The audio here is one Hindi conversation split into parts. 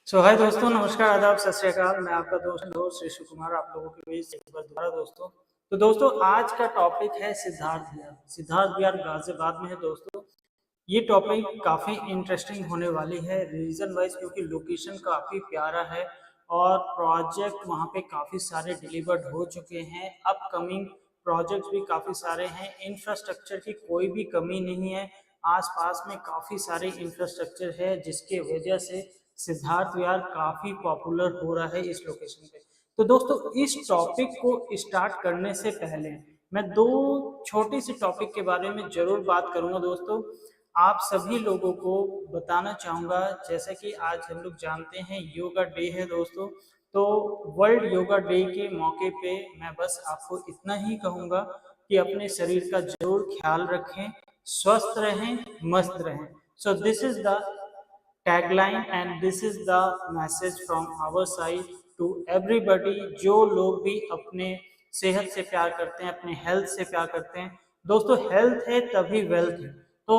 हाय दोस्तों, नमस्कार, आदाब, सत श्री अकाल। मैं आपका दोस्त ऋषि कुमार आप लोगों के बीच एक बार दोबारा दोस्तों। दोस्तों, आज का टॉपिक है सिद्धार्थ विहार। सिद्धार्थ विहार गाजियाबाद में है दोस्तों। ये टॉपिक काफ़ी इंटरेस्टिंग होने वाली है रीजन वाइज, क्योंकि लोकेशन काफ़ी प्यारा है और प्रोजेक्ट वहाँ पे काफ़ी सारे डिलीवर्ड हो चुके हैं। अपकमिंग प्रोजेक्ट्स भी काफ़ी सारे हैं। इंफ्रास्ट्रक्चर की कोई भी कमी नहीं है। आसपास में काफ़ी सारे इंफ्रास्ट्रक्चर है, जिसके वजह से सिद्धार्थ विहार काफ़ी पॉपुलर हो रहा है इस लोकेशन पे। तो दोस्तों, इस टॉपिक को स्टार्ट करने से पहले मैं दो छोटी सी टॉपिक के बारे में जरूर बात करूंगा दोस्तों। आप सभी लोगों को बताना चाहूँगा, जैसे कि आज हम लोग जानते हैं योगा डे है दोस्तों। तो वर्ल्ड योगा डे के मौके पे मैं बस आपको इतना ही कहूँगा कि अपने शरीर का जरूर ख्याल रखें, स्वस्थ रहें, मस्त रहें। So this is the tagline and this is the message from our side to everybody. जो लोग भी अपने सेहत से प्यार करते हैं, अपने हेल्थ से प्यार करते हैं दोस्तों, हेल्थ है तभी वेल्थ है। तो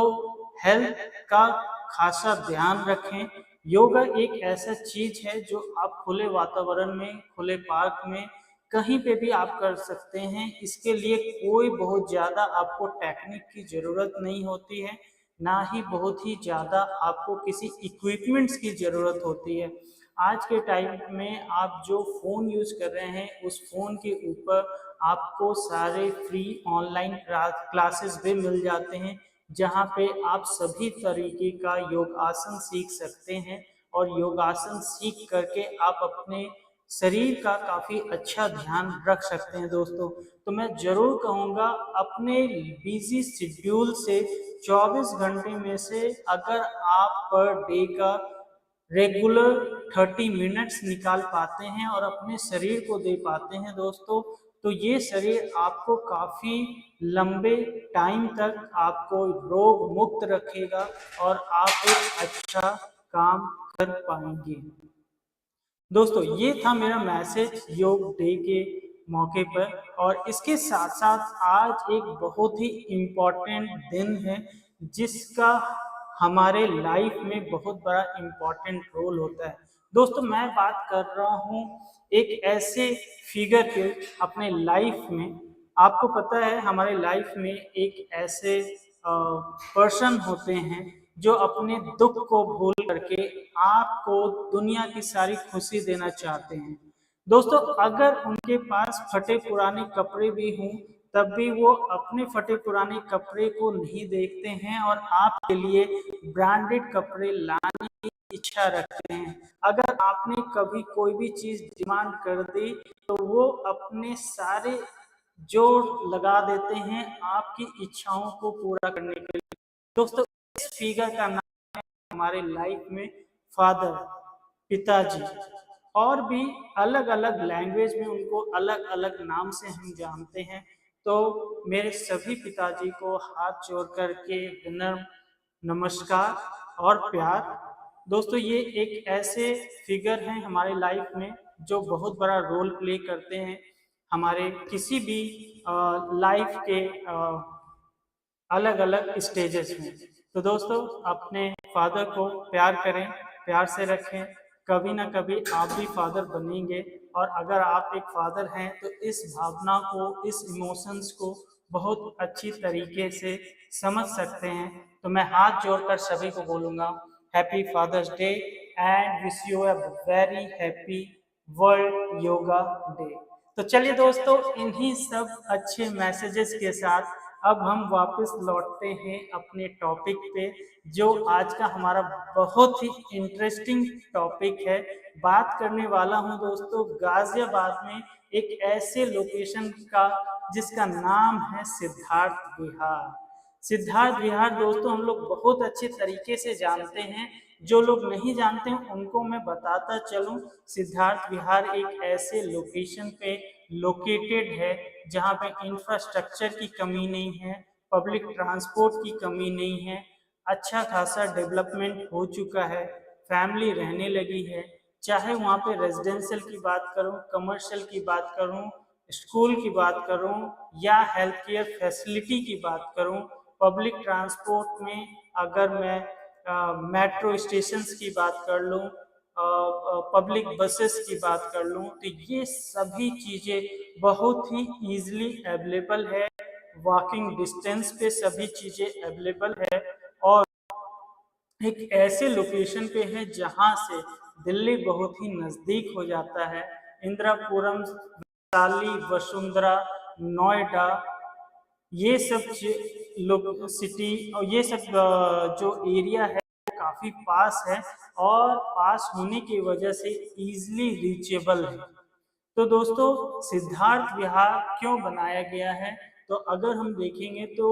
हेल्थ का खासा ध्यान रखें। योगा एक ऐसा चीज है जो आप खुले वातावरण में, खुले पार्क में, कहीं पे भी आप कर सकते हैं। इसके लिए कोई बहुत ज़्यादा आपको टेक्निक की ज़रूरत नहीं होती है, ना ही बहुत ही ज़्यादा आपको किसी इक्विपमेंट्स की ज़रूरत होती है। आज के टाइम में आप जो फ़ोन यूज़ कर रहे हैं, उस फ़ोन के ऊपर आपको सारे फ्री ऑनलाइन क्लासेस भी मिल जाते हैं, जहाँ पे आप सभी तरीके का योगासन सीख सकते हैं। और योगासन सीख करके आप अपने शरीर का काफ़ी अच्छा ध्यान रख सकते हैं दोस्तों। तो मैं ज़रूर कहूँगा, अपने बिजी शेड्यूल से 24 घंटे में से अगर आप पर डे का रेगुलर 30 मिनट्स निकाल पाते हैं और अपने शरीर को दे पाते हैं दोस्तों, तो ये शरीर आपको काफ़ी लंबे टाइम तक आपको रोग मुक्त रखेगा और आप एक अच्छा काम कर पाएंगे दोस्तों। ये था मेरा मैसेज योग डे के मौके पर। और इसके साथ साथ आज एक बहुत ही इम्पोर्टेंट दिन है, जिसका हमारे लाइफ में बहुत बड़ा इम्पोर्टेंट रोल होता है दोस्तों। मैं बात कर रहा हूँ एक ऐसे फिगर के अपने लाइफ में। आपको पता है, हमारे लाइफ में एक ऐसे पर्सन होते हैं जो अपने दुख को भूल करके आपको दुनिया की सारी खुशी देना चाहते हैं दोस्तों। अगर उनके पास फटे पुराने कपड़े भी हों, तब भी वो अपने फटे पुराने कपड़े को नहीं देखते हैं और आपके लिए ब्रांडेड कपड़े लाने की इच्छा रखते हैं। अगर आपने कभी कोई भी चीज डिमांड कर दी, तो वो अपने सारे जोर लगा देते हैं आपकी इच्छाओं को पूरा करने के लिए दोस्तों। इस फिगर का नाम है हमारे लाइफ में फादर, पिताजी। और भी अलग अलग लैंग्वेज में उनको अलग अलग नाम से हम जानते हैं। तो मेरे सभी पिताजी को हाथ जोड़ करके विनम्र नमस्कार और प्यार दोस्तों। ये एक ऐसे फिगर हैं हमारे लाइफ में जो बहुत बड़ा रोल प्ले करते हैं हमारे किसी भी लाइफ के अलग अलग स्टेजेस में। तो दोस्तों, अपने फादर को प्यार करें, प्यार से रखें। कभी ना कभी आप भी फादर बनेंगे, और अगर आप एक फादर हैं तो इस भावना को, इस इमोशंस को बहुत अच्छी तरीके से समझ सकते हैं। तो मैं हाथ जोड़कर सभी को बोलूँगा, happy father's day and wish you a very happy world yoga day. तो चलिए दोस्तों, इन्हीं सब अच्छे मैसेजेस के साथ अब हम वापस लौटते हैं अपने टॉपिक पे, जो आज का हमारा बहुत ही इंटरेस्टिंग टॉपिक है। बात करने वाला हूं दोस्तों गाजियाबाद में एक ऐसे लोकेशन का जिसका नाम है सिद्धार्थ विहार। सिद्धार्थ विहार दोस्तों हम लोग बहुत अच्छे तरीके से जानते हैं। जो लोग नहीं जानते हैं उनको मैं बताता चलूं, सिद्धार्थ विहार एक ऐसे लोकेशन पे लोकेटेड है जहाँ पे इंफ्रास्ट्रक्चर की कमी नहीं है, पब्लिक ट्रांसपोर्ट की कमी नहीं है, अच्छा खासा डेवलपमेंट हो चुका है, फैमिली रहने लगी है। चाहे वहाँ पे रेजिडेंशियल की बात करूँ, कमर्शियल की बात करूँ, स्कूल की बात करूँ, या हेल्थ केयर फैसिलिटी की बात करूँ, पब्लिक ट्रांसपोर्ट में अगर मैं मेट्रो स्टेशंस की बात कर लूँ, पब्लिक बसेस की बात कर लूँ तो ये सभी चीज़ें बहुत ही ईजिली अवेलेबल है, वॉकिंग डिस्टेंस पे सभी चीज़ें अवेलेबल है और एक ऐसे लोकेशन पे है जहाँ से दिल्ली बहुत ही नज़दीक हो जाता है। इंदिरापुरम, वैशाली, वसुंधरा, नोएडा, ये सब लोग सिटी और ये सब जो एरिया है काफ़ी पास है और पास होने की वजह से इजीली रीचेबल है। तो दोस्तों सिद्धार्थ विहार क्यों बनाया गया है, तो अगर हम देखेंगे तो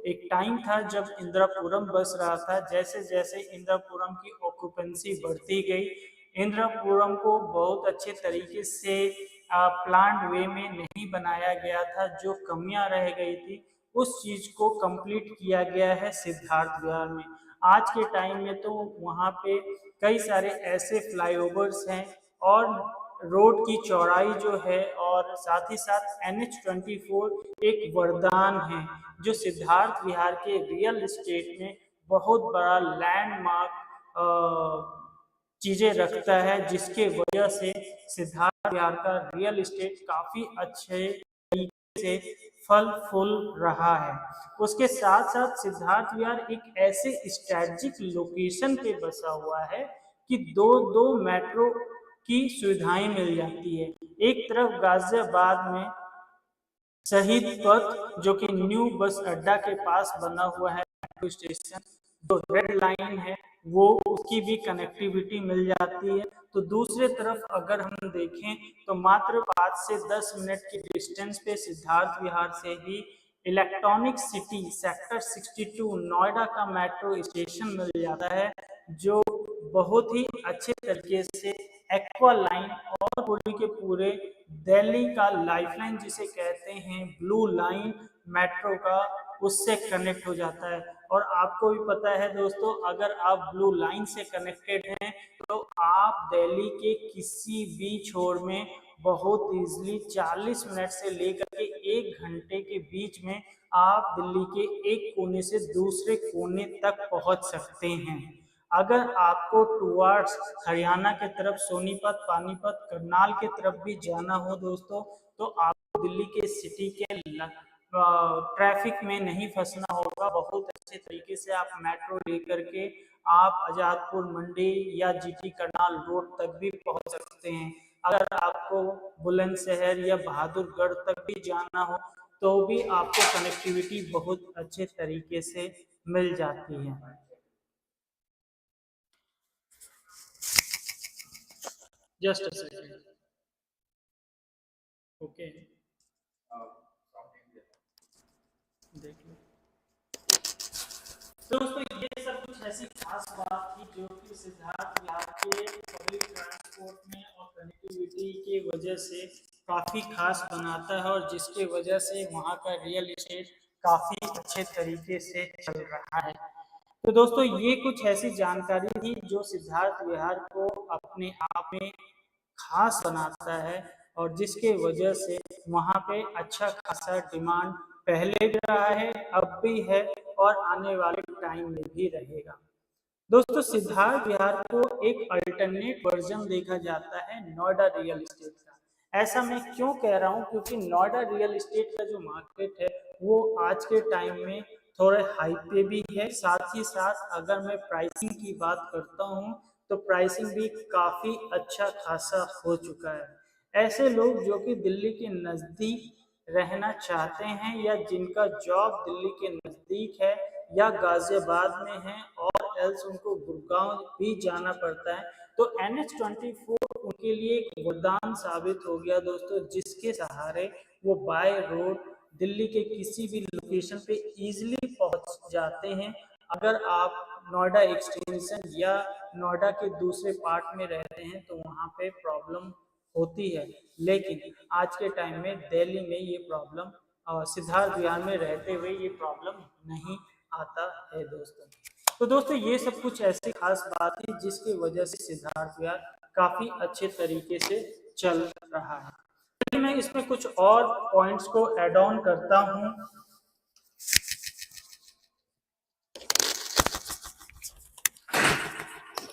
एक टाइम था जब इंदिरापुरम बस रहा था। जैसे जैसे इंदिरापुरम की ऑक्यूपेंसी बढ़ती गई, इंदिरापुरम को बहुत अच्छे तरीके से प्लान्ड वे में नहीं बनाया गया था, जो कमियां रह गई थी उस चीज को कंप्लीट किया गया है सिद्धार्थ विहार में। आज के टाइम में तो वहाँ पे कई सारे ऐसे फ्लाईओवर्स हैं और रोड की चौड़ाई जो है और साथ ही साथ NH24 एक वरदान है जो सिद्धार्थ विहार के रियल एस्टेट में बहुत बड़ा लैंडमार्क चीजें रखता है, जिसके वजह से सिद्धार्थ विहार का रियल एस्टेट काफी अच्छे तरीके से फल फूल रहा है। उसके साथ साथ सिद्धार्थ विहार एक ऐसे स्ट्रेटजिक लोकेशन पे बसा हुआ है कि दो दो मेट्रो की सुविधाएं मिल जाती है। एक तरफ गाजियाबाद में शहीद पथ जो कि न्यू बस अड्डा के पास बना हुआ है मेट्रो स्टेशन, जो रेड लाइन है वो उसकी भी कनेक्टिविटी मिल जाती है। तो दूसरे तरफ अगर हम देखें तो मात्र 5 से 10 मिनट की डिस्टेंस पे सिद्धार्थ विहार से ही इलेक्ट्रॉनिक सिटी सेक्टर 62 नोएडा का मेट्रो स्टेशन मिल जाता है, जो बहुत ही अच्छे तरीके से एक्वा लाइन और पूरे के पूरे दिल्ली का लाइफलाइन जिसे कहते हैं ब्लू लाइन मेट्रो का, उससे कनेक्ट हो जाता है। और आपको भी पता है दोस्तों, अगर आप ब्लू लाइन से कनेक्टेड हैं तो आप दिल्ली के किसी भी छोर में बहुत इजीली 40 मिनट से लेकर के 1 घंटे के बीच में आप दिल्ली के एक कोने से दूसरे कोने तक पहुंच सकते हैं। अगर आपको टुवर्ड्स हरियाणा के तरफ सोनीपत, पानीपत, करनाल के तरफ भी जाना हो दोस्तों, तो आपको दिल्ली के सिटी के ट्रैफिक में नहीं फंसना होगा। बहुत अच्छे तरीके से आप मेट्रो लेकर के आप आजादपुर मंडी या GT करनाल रोड तक भी पहुंच सकते हैं। अगर आपको बुलंदशहर या बहादुरगढ़ तक भी जाना हो तो भी आपको कनेक्टिविटी बहुत अच्छे तरीके से मिल जाती है। Just a second. ओके, देख लो। तो दोस्तों ये सब कुछ ऐसी खास बात थी जो कि सिद्धार्थ विहार के पब्लिक ट्रांसपोर्ट में और कनेक्टिविटी की वजह से काफ़ी खास बनाता है और जिसके वजह से वहाँ का रियल एस्टेट काफ़ी अच्छे तरीके से चल रहा है। तो दोस्तों ये कुछ ऐसी जानकारी थी जो सिद्धार्थ विहार को अपने आप में खास बनाता है और जिसके वजह से वहाँ पे अच्छा खासा डिमांड पहले भी रहा है, अब भी है और आने वाले टाइम में भी रहेगा। दोस्तों सिद्धार्थ विहार को एक अल्टरनेट वर्जन देखा जाता है नोएडा रियल एस्टेट का। ऐसा मैं क्यों कह रहा हूँ, क्योंकि नोएडा रियल एस्टेट का जो मार्केट है वो आज के टाइम में थोड़े हाई पे भी है। साथ ही साथ अगर मैं प्राइसिंग की बात करता हूँ तो प्राइसिंग भी काफ़ी अच्छा खासा हो चुका है। ऐसे लोग जो कि दिल्ली के नज़दीक रहना चाहते हैं या जिनका जॉब दिल्ली के नज़दीक है या गाजियाबाद में है और एल्स उनको गुड़गांव भी जाना पड़ता है, तो NH24 उनके लिए एक वरदान साबित हो गया दोस्तों, जिसके सहारे वो बाय रोड दिल्ली के किसी भी लोकेशन पे इजीली पहुंच जाते हैं। अगर आप नोएडा एक्सटेंशन या नोएडा के दूसरे पार्ट में रहते हैं तो वहाँ पे प्रॉब्लम होती है, लेकिन आज के टाइम में दिल्ली में ये प्रॉब्लम सिद्धार्थ विहार में रहते हुए ये प्रॉब्लम नहीं आता है दोस्तों। तो दोस्तों ये सब कुछ ऐसी खास बात है जिसकी वजह से सिद्धार्थ विहार काफी अच्छे तरीके से चल रहा है। चलिए मैं इसमें कुछ और पॉइंट्स को ऐड ऑन करता हूँ।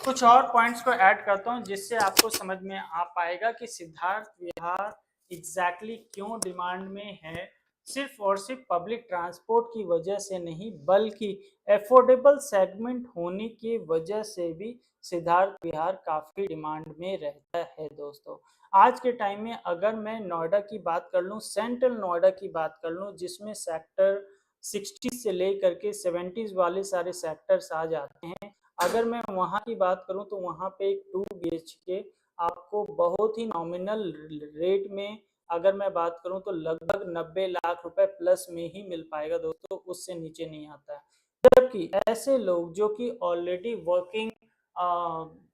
कुछ और पॉइंट्स को ऐड करता हूँ जिससे आपको समझ में आ पाएगा कि सिद्धार्थ विहार एग्जैक्टली क्यों डिमांड में है। सिर्फ और सिर्फ पब्लिक ट्रांसपोर्ट की वजह से नहीं, बल्कि एफोर्डेबल सेगमेंट होने की वजह से भी सिद्धार्थ विहार काफी डिमांड में रहता है दोस्तों। आज के टाइम में अगर मैं नोएडा की बात कर लूँ, सेंट्रल नोएडा की बात कर लूँ, जिसमें सेक्टर 60 से लेकर के 70 वाले सारे सेक्टर्स आ जाते हैं, अगर मैं वहाँ की बात करूँ तो वहाँ पे एक 2 BHK आपको बहुत ही नॉमिनल रेट में, अगर मैं बात करूँ तो लगभग 90 लाख रुपए प्लस में ही मिल पाएगा दोस्तों, उससे नीचे नहीं आता है। जबकि ऐसे लोग जो कि ऑलरेडी वर्किंग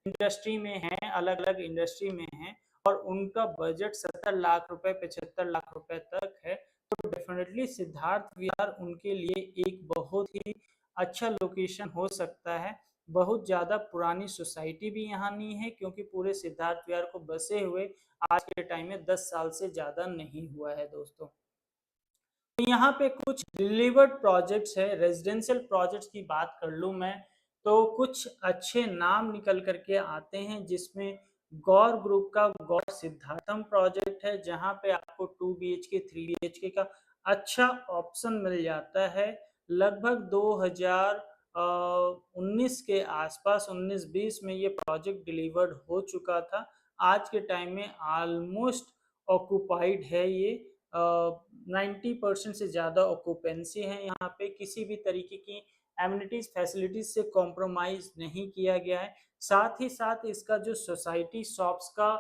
इंडस्ट्री में हैं, अलग अलग इंडस्ट्री में हैं, और उनका बजट 70 लाख रुपए 75 लाख रुपए तक है, तो डेफिनेटली सिद्धार्थ विहार उनके लिए एक बहुत ही अच्छा लोकेशन हो सकता है। बहुत ज़्यादा पुरानी सोसाइटी भी यहाँ नहीं है, क्योंकि पूरे सिद्धार्थ विहार को बसे हुए आज के टाइम में 10 साल से ज़्यादा नहीं हुआ है दोस्तों। तो यहाँ पे कुछ डिलीवर्ड प्रोजेक्ट्स है। रेजिडेंशियल प्रोजेक्ट्स की बात कर लूँ मैं, तो कुछ अच्छे नाम निकल करके आते हैं, जिसमें गौर ग्रुप का गौर सिद्धार्थम प्रोजेक्ट है, जहाँ पे आपको 2 BHK 3 BHK का अच्छा ऑप्शन मिल जाता है। लगभग 2019 के आसपास 19-20 में ये प्रोजेक्ट डिलीवर्ड हो चुका था। आज के टाइम में ऑलमोस्ट ऑक्यूपाइड है ये। 90% से ज़्यादा ऑक्यूपेंसी है यहाँ पे। किसी भी तरीके की एमिनिटीज फैसिलिटीज से कॉम्प्रोमाइज नहीं किया गया है। साथ ही साथ इसका जो सोसाइटी शॉप्स का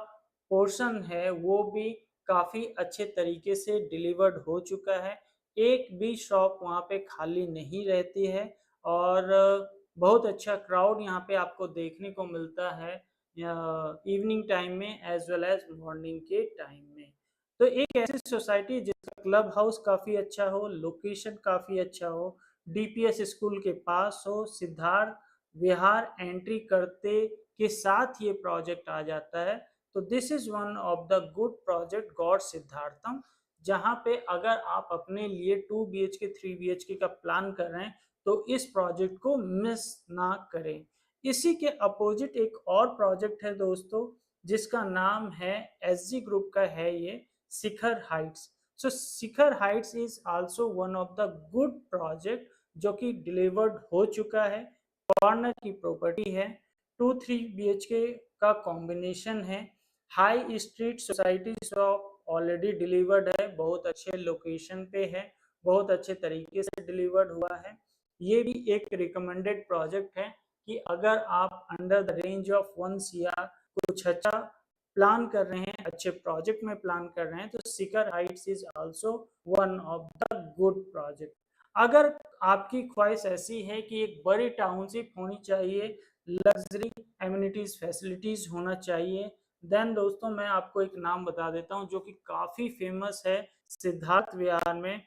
पोर्शन है वो भी काफ़ी अच्छे तरीके से डिलीवर्ड हो चुका है। एक भी शॉप वहाँ पे खाली नहीं रहती है, और बहुत अच्छा क्राउड यहाँ पे आपको देखने को मिलता है इवनिंग टाइम में एज वेल एज मॉर्निंग के टाइम में। तो एक ऐसी सोसाइटी जिसका क्लब हाउस काफ़ी अच्छा हो, लोकेशन काफ़ी अच्छा हो, DPS स्कूल के पास हो, सिद्धार्थ विहार एंट्री करते के साथ ये प्रोजेक्ट आ जाता है। तो this is one of the good project Gaur Siddhartham, जहाँ पे अगर आप अपने लिए 2 BHK 3 BHK का प्लान कर रहे हैं तो इस प्रोजेक्ट को मिस ना करें। इसी के अपोजिट एक और प्रोजेक्ट है दोस्तों, जिसका नाम है SG ग्रुप का है ये, Shikhar heights. So Shikhar heights is also one of the good project जो कि डिलीवर्ड हो चुका है। कॉर्नर की प्रॉपर्टी है, 2-3 BHK का कॉम्बिनेशन है, high street society shop already delivered है, बहुत अच्छे लोकेशन पे है, बहुत अच्छे तरीके से डिलीवर्ड हुआ है। ये भी एक रिकमेंडेड प्रोजेक्ट है कि अगर आप under the range of 1 CR कुछ अच्छा प्लान कर रहे हैं, अच्छे प्रोजेक्ट में प्लान कर रहे हैं, तो Shikhar heights is also one of the good project. अगर आपकी ख्वाहिश ऐसी है कि एक बड़ी टाउनशिप होनी चाहिए, लग्जरी एमिनिटीज फैसिलिटीज होना चाहिए, देन दोस्तों मैं आपको एक नाम बता देता हूं जो कि काफी फेमस है सिद्धार्थ विहार में,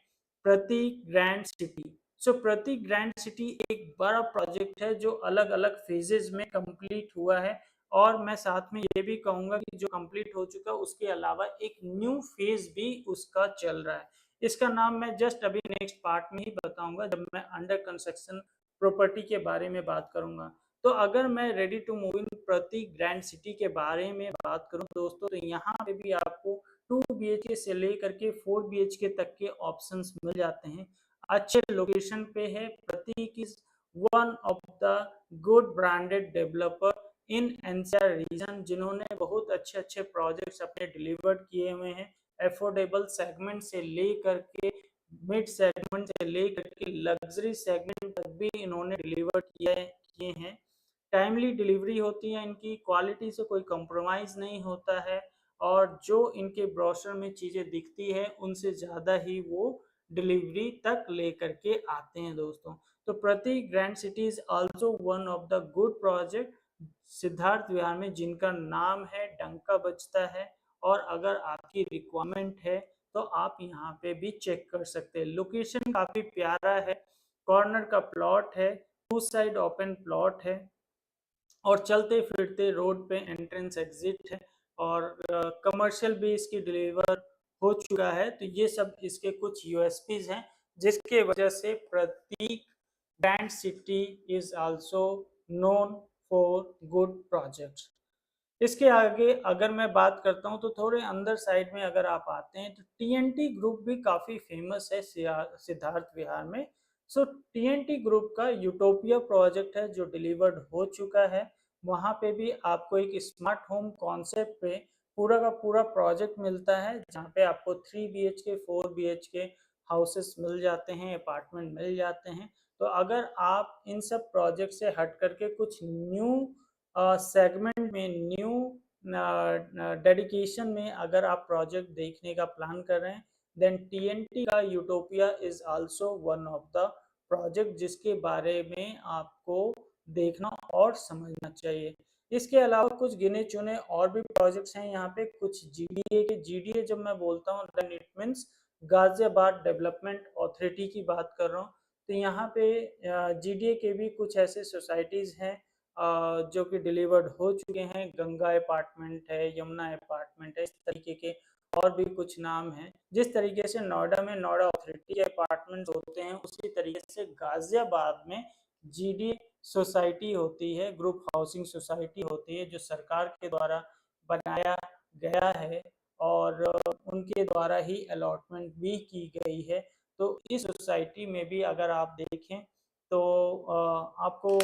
प्रतीक ग्रैंड सिटी। सो प्रतीक ग्रैंड सिटी एक बड़ा प्रोजेक्ट है जो अलग अलग फेजेस में कंप्लीट हुआ है, और मैं साथ में ये भी कहूंगा कि जो कंप्लीट हो चुका उसके अलावा एक न्यू फेज भी उसका चल रहा है। इसका नाम मैं जस्ट अभी नेक्स्ट पार्ट में ही बताऊंगा जब मैं अंडर कंस्ट्रक्शन प्रॉपर्टी के बारे में बात करूंगा। तो अगर मैं ready to move in Prateek grand city के बारे में बात करूं दोस्तों, तो यहाँ पे भी आपको 2 BHK से लेकर के 4 BHK तक के ऑप्शंस मिल जाते हैं। अच्छे लोकेशन पे है। Prateek is one of the good branded developer in NCR region, जिन्होंने बहुत अच्छे अच्छे प्रोजेक्ट्स अपने डिलीवर्ड किए हुए हैं। एफोर्डेबल सेगमेंट से लेकर के मिड सेगमेंट से लेकर के लग्जरी सेगमेंट तक भी इन्होंने डिलीवर किए हैं। टाइमली डिलीवरी होती है, इनकी क्वालिटी से कोई कंप्रोमाइज़ नहीं होता है, और जो इनके ब्रोशर में चीज़ें दिखती है उनसे ज़्यादा ही वो डिलीवरी तक लेकर के आते हैं दोस्तों। तो Prateek grand city is also one of the good project Siddharth Vihar में, जिनका नाम है, डंका बजता है, और अगर आपकी रिक्वायरमेंट है तो आप यहाँ पे भी चेक कर सकते हैं। लोकेशन काफ़ी प्यारा है, कॉर्नर का प्लॉट है, टू साइड ओपन प्लॉट है, और चलते फिरते रोड पे एंट्रेंस एग्जिट है, और कमर्शियल भी इसकी डिलीवर हो चुका है। तो ये सब इसके कुछ USPs हैं, जिसके वजह से Prateek grand city is also known for good projects. इसके आगे अगर मैं बात करता हूँ तो थोड़े अंदर साइड में अगर आप आते हैं तो टीएनटी ग्रुप भी काफ़ी फेमस है सिद्धार्थ विहार में। सो टीएनटी ग्रुप का यूटोपिया प्रोजेक्ट है जो डिलीवर्ड हो चुका है। वहाँ पे भी आपको एक स्मार्ट होम कॉन्सेप्ट पे पूरा का पूरा प्रोजेक्ट मिलता है, जहाँ पे आपको 3 BHK 4 BHK हाउसेस मिल जाते हैं, अपार्टमेंट मिल जाते हैं। तो अगर आप इन सब प्रोजेक्ट से हट करके कुछ न्यू सेगमेंट में, न्यू डेडिकेशन में अगर आप प्रोजेक्ट देखने का प्लान कर रहे हैं, देन टीएनटी का utopia is also one of the project जिसके बारे में आपको देखना और समझना चाहिए। इसके अलावा कुछ गिने चुने और भी प्रोजेक्ट्स हैं यहाँ पे, कुछ जीडीए के। जीडीए जब मैं बोलता हूँ then it means Ghaziabad development authority की बात कर रहा हूँ। तो यहाँ पे जीडीए के भी कुछ ऐसे सोसाइटीज़ हैं जो कि डिलीवर्ड हो चुके हैं। गंगा अपार्टमेंट है, यमुना अपार्टमेंट है, इस तरीके के और भी कुछ नाम हैं। जिस तरीके से नोएडा में नोएडा अथॉरिटी अपार्टमेंट होते हैं, उसी तरीके से गाजियाबाद में जीडी सोसाइटी होती है, ग्रुप हाउसिंग सोसाइटी होती है, जो सरकार के द्वारा बनाया गया है और उनके द्वारा ही अलॉटमेंट भी की गई है। तो इस सोसाइटी में भी अगर आप देखें तो आपको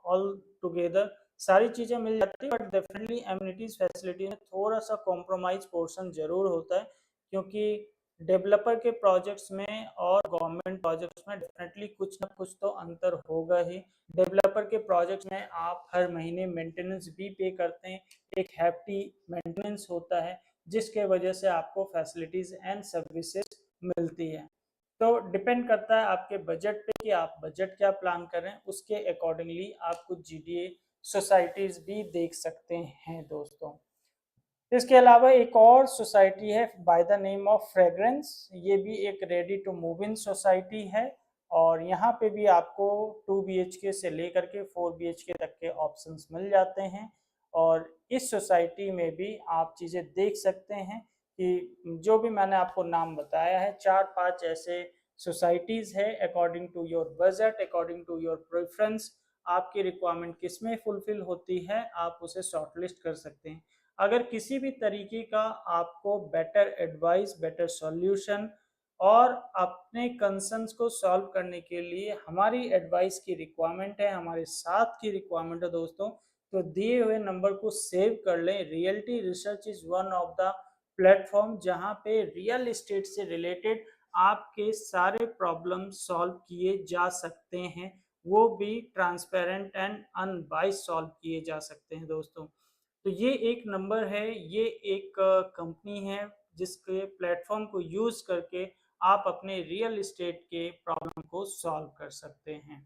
ऑल टुगेदर सारी चीज़ें मिल जाती है, बट डेफिनेटली एमिनिटीज फैसिलिटी में थोड़ा सा कॉम्प्रोमाइज पोर्शन जरूर होता है, क्योंकि डेवलपर के प्रोजेक्ट्स में और गवर्नमेंट प्रोजेक्ट्स में डेफिनेटली कुछ ना कुछ तो अंतर होगा ही। डेवलपर के प्रोजेक्ट्स में आप हर महीने मेंटेनेंस भी पे करते हैं, एक हैप्पी मेंटेनेंस होता है, जिसके वजह से आपको फैसिलिटीज एंड सर्विसेज मिलती है। तो डिपेंड करता है आपके बजट पे कि आप बजट क्या प्लान कर रहे हैं, उसके अकॉर्डिंगली आप कुछ जीडीए सोसाइटीज भी देख सकते हैं दोस्तों। इसके अलावा एक और सोसाइटी है by the name of fragrance. ये भी एक ready to move in society है और यहाँ पे भी आपको 2 BHK से लेकर के 4 BHK तक के ऑप्शंस मिल जाते हैं। और इस सोसाइटी में भी आप चीज़ें देख सकते हैं कि जो भी मैंने आपको नाम बताया है, 4-5 ऐसे सोसाइटीज़ है। According to your budget, according to your preference, आपकी रिक्वायरमेंट किस में फुलफिल होती है, आप उसे शॉर्टलिस्ट कर सकते हैं। अगर किसी भी तरीके का आपको बेटर एडवाइस, बेटर सॉल्यूशन और अपने कंसर्न्स को सॉल्व करने के लिए हमारी एडवाइस की रिक्वायरमेंट है, हमारे साथ की रिक्वायरमेंट है दोस्तों, तो दिए हुए नंबर को सेव कर लें। Realty research is one of the platform जहां पे रियल एस्टेट से रिलेटेड आपके सारे प्रॉब्लम सॉल्व किए जा सकते हैं, वो भी ट्रांसपेरेंट एंड अनबाइस सॉल्व किए जा सकते हैं दोस्तों। तो ये एक नंबर है, ये एक कंपनी है जिसके प्लेटफॉर्म को यूज करके आप अपने रियल एस्टेट के प्रॉब्लम को सॉल्व कर सकते हैं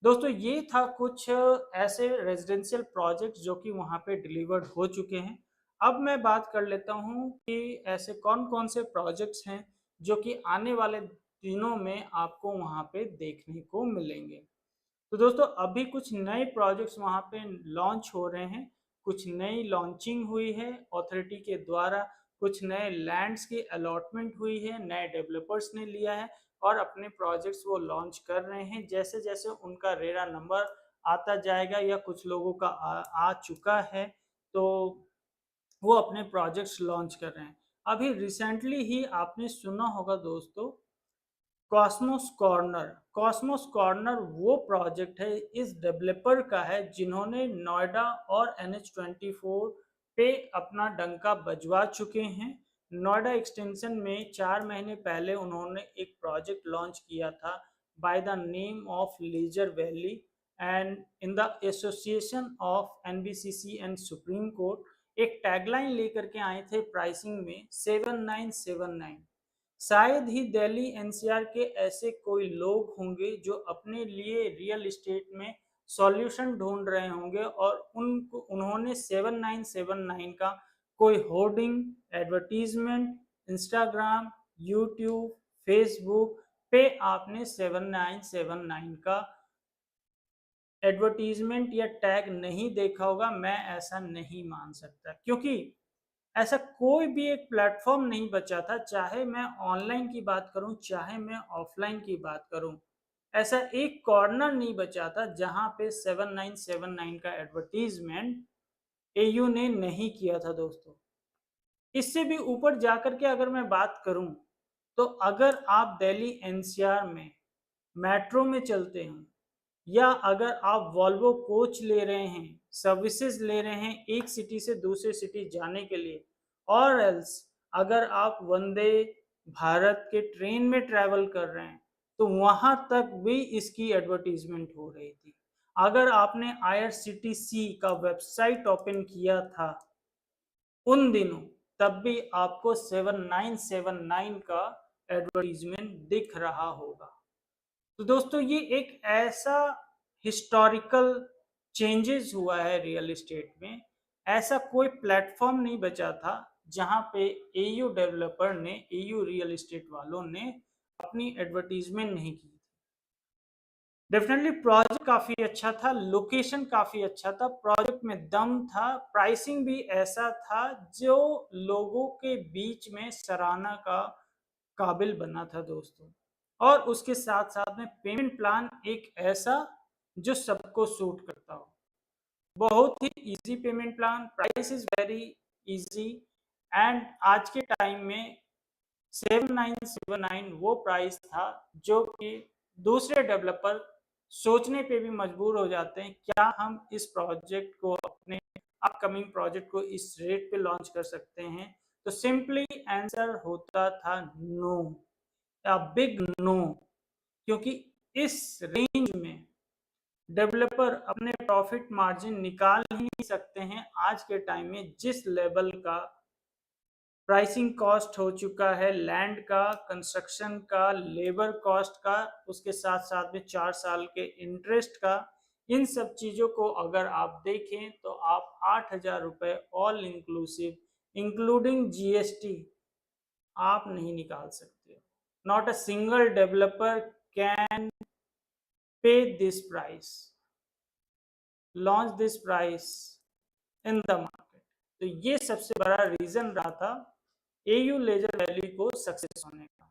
दोस्तों। ये था कुछ ऐसे रेजिडेंशियल प्रोजेक्ट्स जो कि वहाँ पे डिलीवर्ड हो चुके हैं। अब मैं बात कर लेता हूँ कि ऐसे कौन कौन से प्रोजेक्ट्स हैं जो कि आने वाले दिनों में आपको वहाँ पे देखने को मिलेंगे। तो दोस्तों अभी कुछ नए प्रोजेक्ट्स वहाँ पे लॉन्च हो रहे हैं, कुछ नई लॉन्चिंग हुई है अथॉरिटी के द्वारा, कुछ नए लैंड्स की अलॉटमेंट हुई है, नए डेवलपर्स ने लिया है और अपने प्रोजेक्ट्स वो लॉन्च कर रहे हैं। जैसे जैसे उनका रेरा नंबर आता जाएगा या कुछ लोगों का आ चुका है, तो वो अपने प्रोजेक्ट्स लॉन्च कर रहे हैं। अभी रिसेंटली ही आपने सुना होगा दोस्तों, कॉस्मोस कॉर्नर। कॉस्मोस कॉर्नर वो प्रोजेक्ट है इस डेवलपर का है जिन्होंने नोएडा और NH24 पे अपना डंका बजवा चुके हैं। नोएडा एक्सटेंशन में 4 महीने पहले उन्होंने एक प्रोजेक्ट लॉन्च किया था by the name of leisure valley, and in the association of NBCC and supreme court एक टैगलाइन लेकर के आए थे प्राइसिंग में 7979। शायद ही दिल्ली NCR के ऐसे कोई लोग होंगे जो अपने लिए रियल एस्टेट में सॉल्यूशन ढूंढ रहे होंगे और उन्होंने 7979 का कोई hoarding, advertisement, Instagram, YouTube, Facebook पे आपने 7979 का एडवर्टीजमेंट या टैग नहीं देखा होगा। मैं ऐसा नहीं मान सकता, क्योंकि ऐसा कोई भी एक प्लेटफॉर्म नहीं बचा था, चाहे मैं ऑनलाइन की बात करूं चाहे मैं ऑफलाइन की बात करूं। ऐसा एक कॉर्नर नहीं बचा था जहां पे 7979 का एडवर्टीजमेंट एयू ने नहीं किया था दोस्तों। इससे भी ऊपर जाकर के अगर मैं बात करूं, तो अगर आप दिल्ली एनसीआर में मेट्रो में चलते हैं, या अगर आप वॉल्वो कोच ले रहे हैं, सर्विसेज ले रहे हैं एक सिटी से दूसरे सिटी जाने के लिए, और एल्स अगर आप वंदे भारत के ट्रेन में ट्रैवल कर रहे हैं, तो वहां तक भी इसकी एडवर्टीजमेंट हो रही थी। अगर आपने आईआरसीटीसी का वेबसाइट ओपन किया था उन दिनों, तब भी आपको 7979 का एडवर्टीजमेंट दिख रहा होगा। तो दोस्तों ये एक ऐसा हिस्टोरिकल चेंजेस हुआ है रियल एस्टेट में। ऐसा कोई प्लेटफॉर्म नहीं बचा था जहां पे एयू डेवलपर ने, एयू रियल एस्टेट वालों ने अपनी एडवर्टीजमेंट नहीं की। डेफिनेटली प्रोजेक्ट काफी अच्छा था, लोकेशन काफी अच्छा था, प्रोजेक्ट में दम था, प्राइसिंग भी ऐसा था जो लोगों के बीच में सराहना का काबिल बना था दोस्तों। और उसके साथ साथ में पेमेंट प्लान एक ऐसा जो सबको सूट करता हो, बहुत ही easy payment plan, price is very easy. And आज के टाइम में 7979 वो प्राइस था जो कि दूसरे डेवलपर सोचने पे भी मजबूर हो जाते हैं, क्या हम इस प्रोजेक्ट को, अपने अपकमिंग प्रोजेक्ट को इस रेट पे लॉन्च कर सकते हैं? तो सिंपली आंसर होता था नो, अ बिग नो। क्योंकि इस रेंज में डेवलपर अपने प्रॉफिट मार्जिन निकाल ही नहीं सकते हैं आज के टाइम में, जिस लेवल का प्राइसिंग कॉस्ट हो चुका है, लैंड का, कंस्ट्रक्शन का, लेबर कॉस्ट का, उसके साथ साथ में 4 साल के इंटरेस्ट का। इन सब चीज़ों को अगर आप देखें तो आप 8,000 रुपये ऑल इंक्लूसिव इंक्लूडिंग जीएसटी आप नहीं निकाल सकते। Not a single developer can pay this price, launch this price in the market. तो ये सबसे बड़ा रीजन रहा था एयू लेजर वैली को सक्सेस होने का।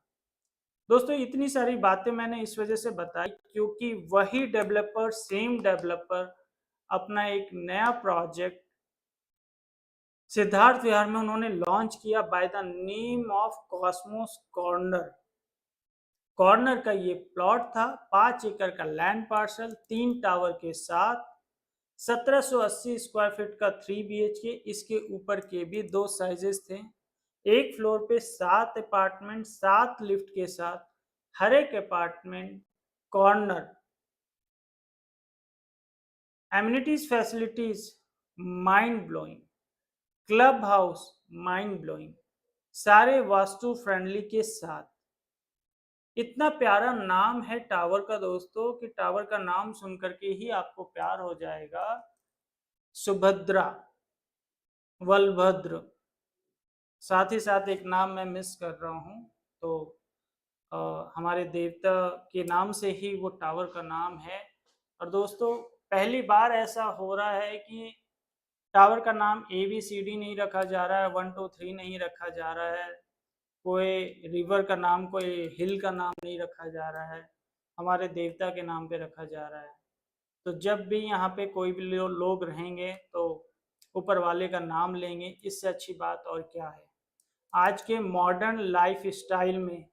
दोस्तों इतनी सारी बातें मैंने इस वजह से बताई क्योंकि वही डेवलपर, सेम डेवलपर अपना एक नया प्रोजेक्ट सिद्धार्थ विहार में उन्होंने लॉन्च किया bye the name of Cosmos corner. Corner का ये प्लॉट था, 5 एकड़ का लैंड पार्सल, 3 टावर के साथ, 1780 स्क्वायर फीट का 3 BHK, इसके ऊपर के भी 2 साइजेस थे। एक फ्लोर पे 7 अपार्टमेंट, 7 लिफ्ट के साथ, हर एक apartment corner, amenities facilities mind blowing, club house mind blowing, सारे वास्तु फ्रेंडली के साथ। इतना प्यारा नाम है टावर का दोस्तों कि टावर का नाम सुन करके ही आपको प्यार हो जाएगा। सुभद्रा, बलभद्र, साथ ही साथ एक नाम मैं मिस कर रहा हूँ, तो हमारे देवता के नाम से ही वो टावर का नाम है। और दोस्तों पहली बार ऐसा हो रहा है कि टावर का नाम ABCD नहीं रखा जा रहा है, 1 2 3 नहीं रखा जा रहा है, कोई रिवर का नाम, कोई हिल का नाम नहीं रखा जा रहा है, हमारे देवता के नाम पे रखा जा रहा है। तो जब भी यहाँ पे कोई भी लोग रहेंगे तो ऊपर वाले का नाम लेंगे, इससे अच्छी बात और क्या है। आज के मॉडर्न लाइफ स्टाइल में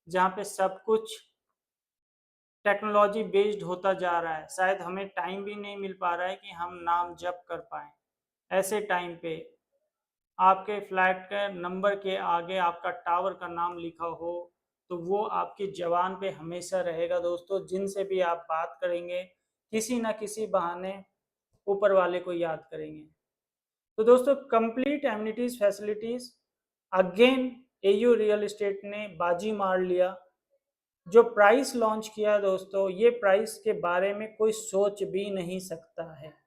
जहाँ पे सब कुछ टेक्नोलॉजी बेस्ड होता जा रहा है, शायद हमें टाइम भी नहीं मिल पा रहा है कि हम नाम जप कर पाएँ। ऐसे टाइम पे आपके फ्लैट के नंबर के आगे आपका टावर का नाम लिखा हो, तो वो आपकी जबान पे हमेशा रहेगा दोस्तों। जिनसे भी आप बात करेंगे, किसी ना किसी बहाने ऊपर वाले को याद करेंगे। तो दोस्तों complete amenities facilities, again AU real estate ने बाजी मार लिया। जो प्राइस लॉन्च किया दोस्तों, ये प्राइस के बारे में कोई सोच भी नहीं सकता है।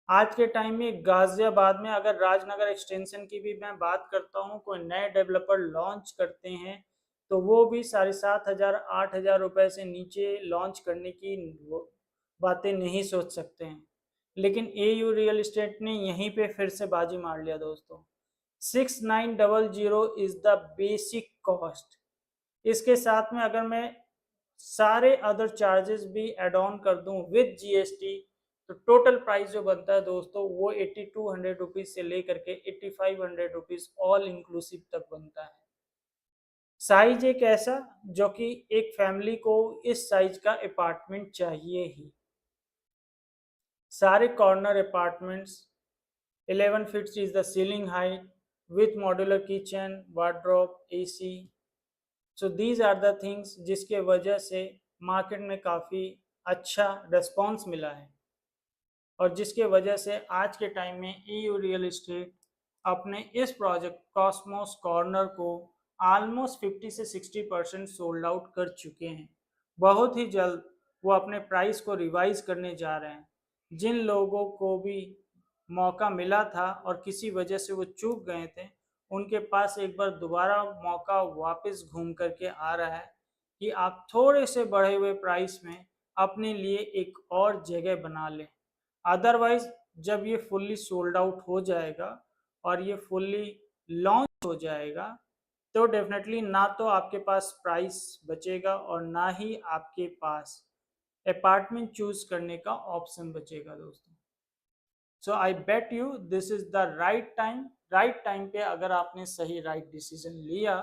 आज के टाइम में गाजियाबाद में अगर राजनगर एक्सटेंशन की भी मैं बात करता हूँ, कोई नए डेवलपर लॉन्च करते हैं तो वो भी 7,500 8,000 रुपये से नीचे लॉन्च करने की बातें नहीं सोच सकते हैं। लेकिन एयू रियल एस्टेट ने यहीं पे फिर से बाजी मार लिया दोस्तों। 6900 इज द बेसिक कॉस्ट। इसके साथ में अगर मैं सारे अदर चार्जेस भी एड ऑन कर दूं विद जीएसटी, तो टोटल प्राइस जो बनता है दोस्तों वो 8200 रुपीज से लेकर के 8500 रुपीज ऑल इंक्लूसिव तक बनता है। साइज एक ऐसा जो कि एक फैमिली को इस साइज का अपार्टमेंट चाहिए ही। सारे corner apartments 11 feet is the ceiling height with modular kitchen, wardrobe, AC. So these are the things जिसके वजह से मार्केट में काफ़ी अच्छा रेस्पॉन्स मिला है और जिसके वजह से आज के टाइम में ईयू रियल इस्टेट अपने इस प्रोजेक्ट कॉस्मोस कॉर्नर को ऑलमोस्ट 50 से 60% सोल्ड आउट कर चुके हैं। बहुत ही जल्द वो अपने प्राइस को रिवाइज करने जा रहे हैं। जिन लोगों को भी मौका मिला था और किसी वजह से वो चूक गए थे, उनके पास एक बार दोबारा मौका वापस घूम करके आ रहा है कि आप थोड़े से बढ़े हुए प्राइस में अपने लिए एक और जगह बना लें। अदरवाइज जब ये फुल्ली सोल्ड आउट हो जाएगा और ये फुल्ली लॉन्च हो जाएगा तो डेफिनेटली ना तो आपके पास प्राइस बचेगा और ना ही आपके पास अपार्टमेंट चूज करने का ऑप्शन बचेगा दोस्तों। So I bet you this is the right time पे अगर आपने सही राइट डिसीजन लिया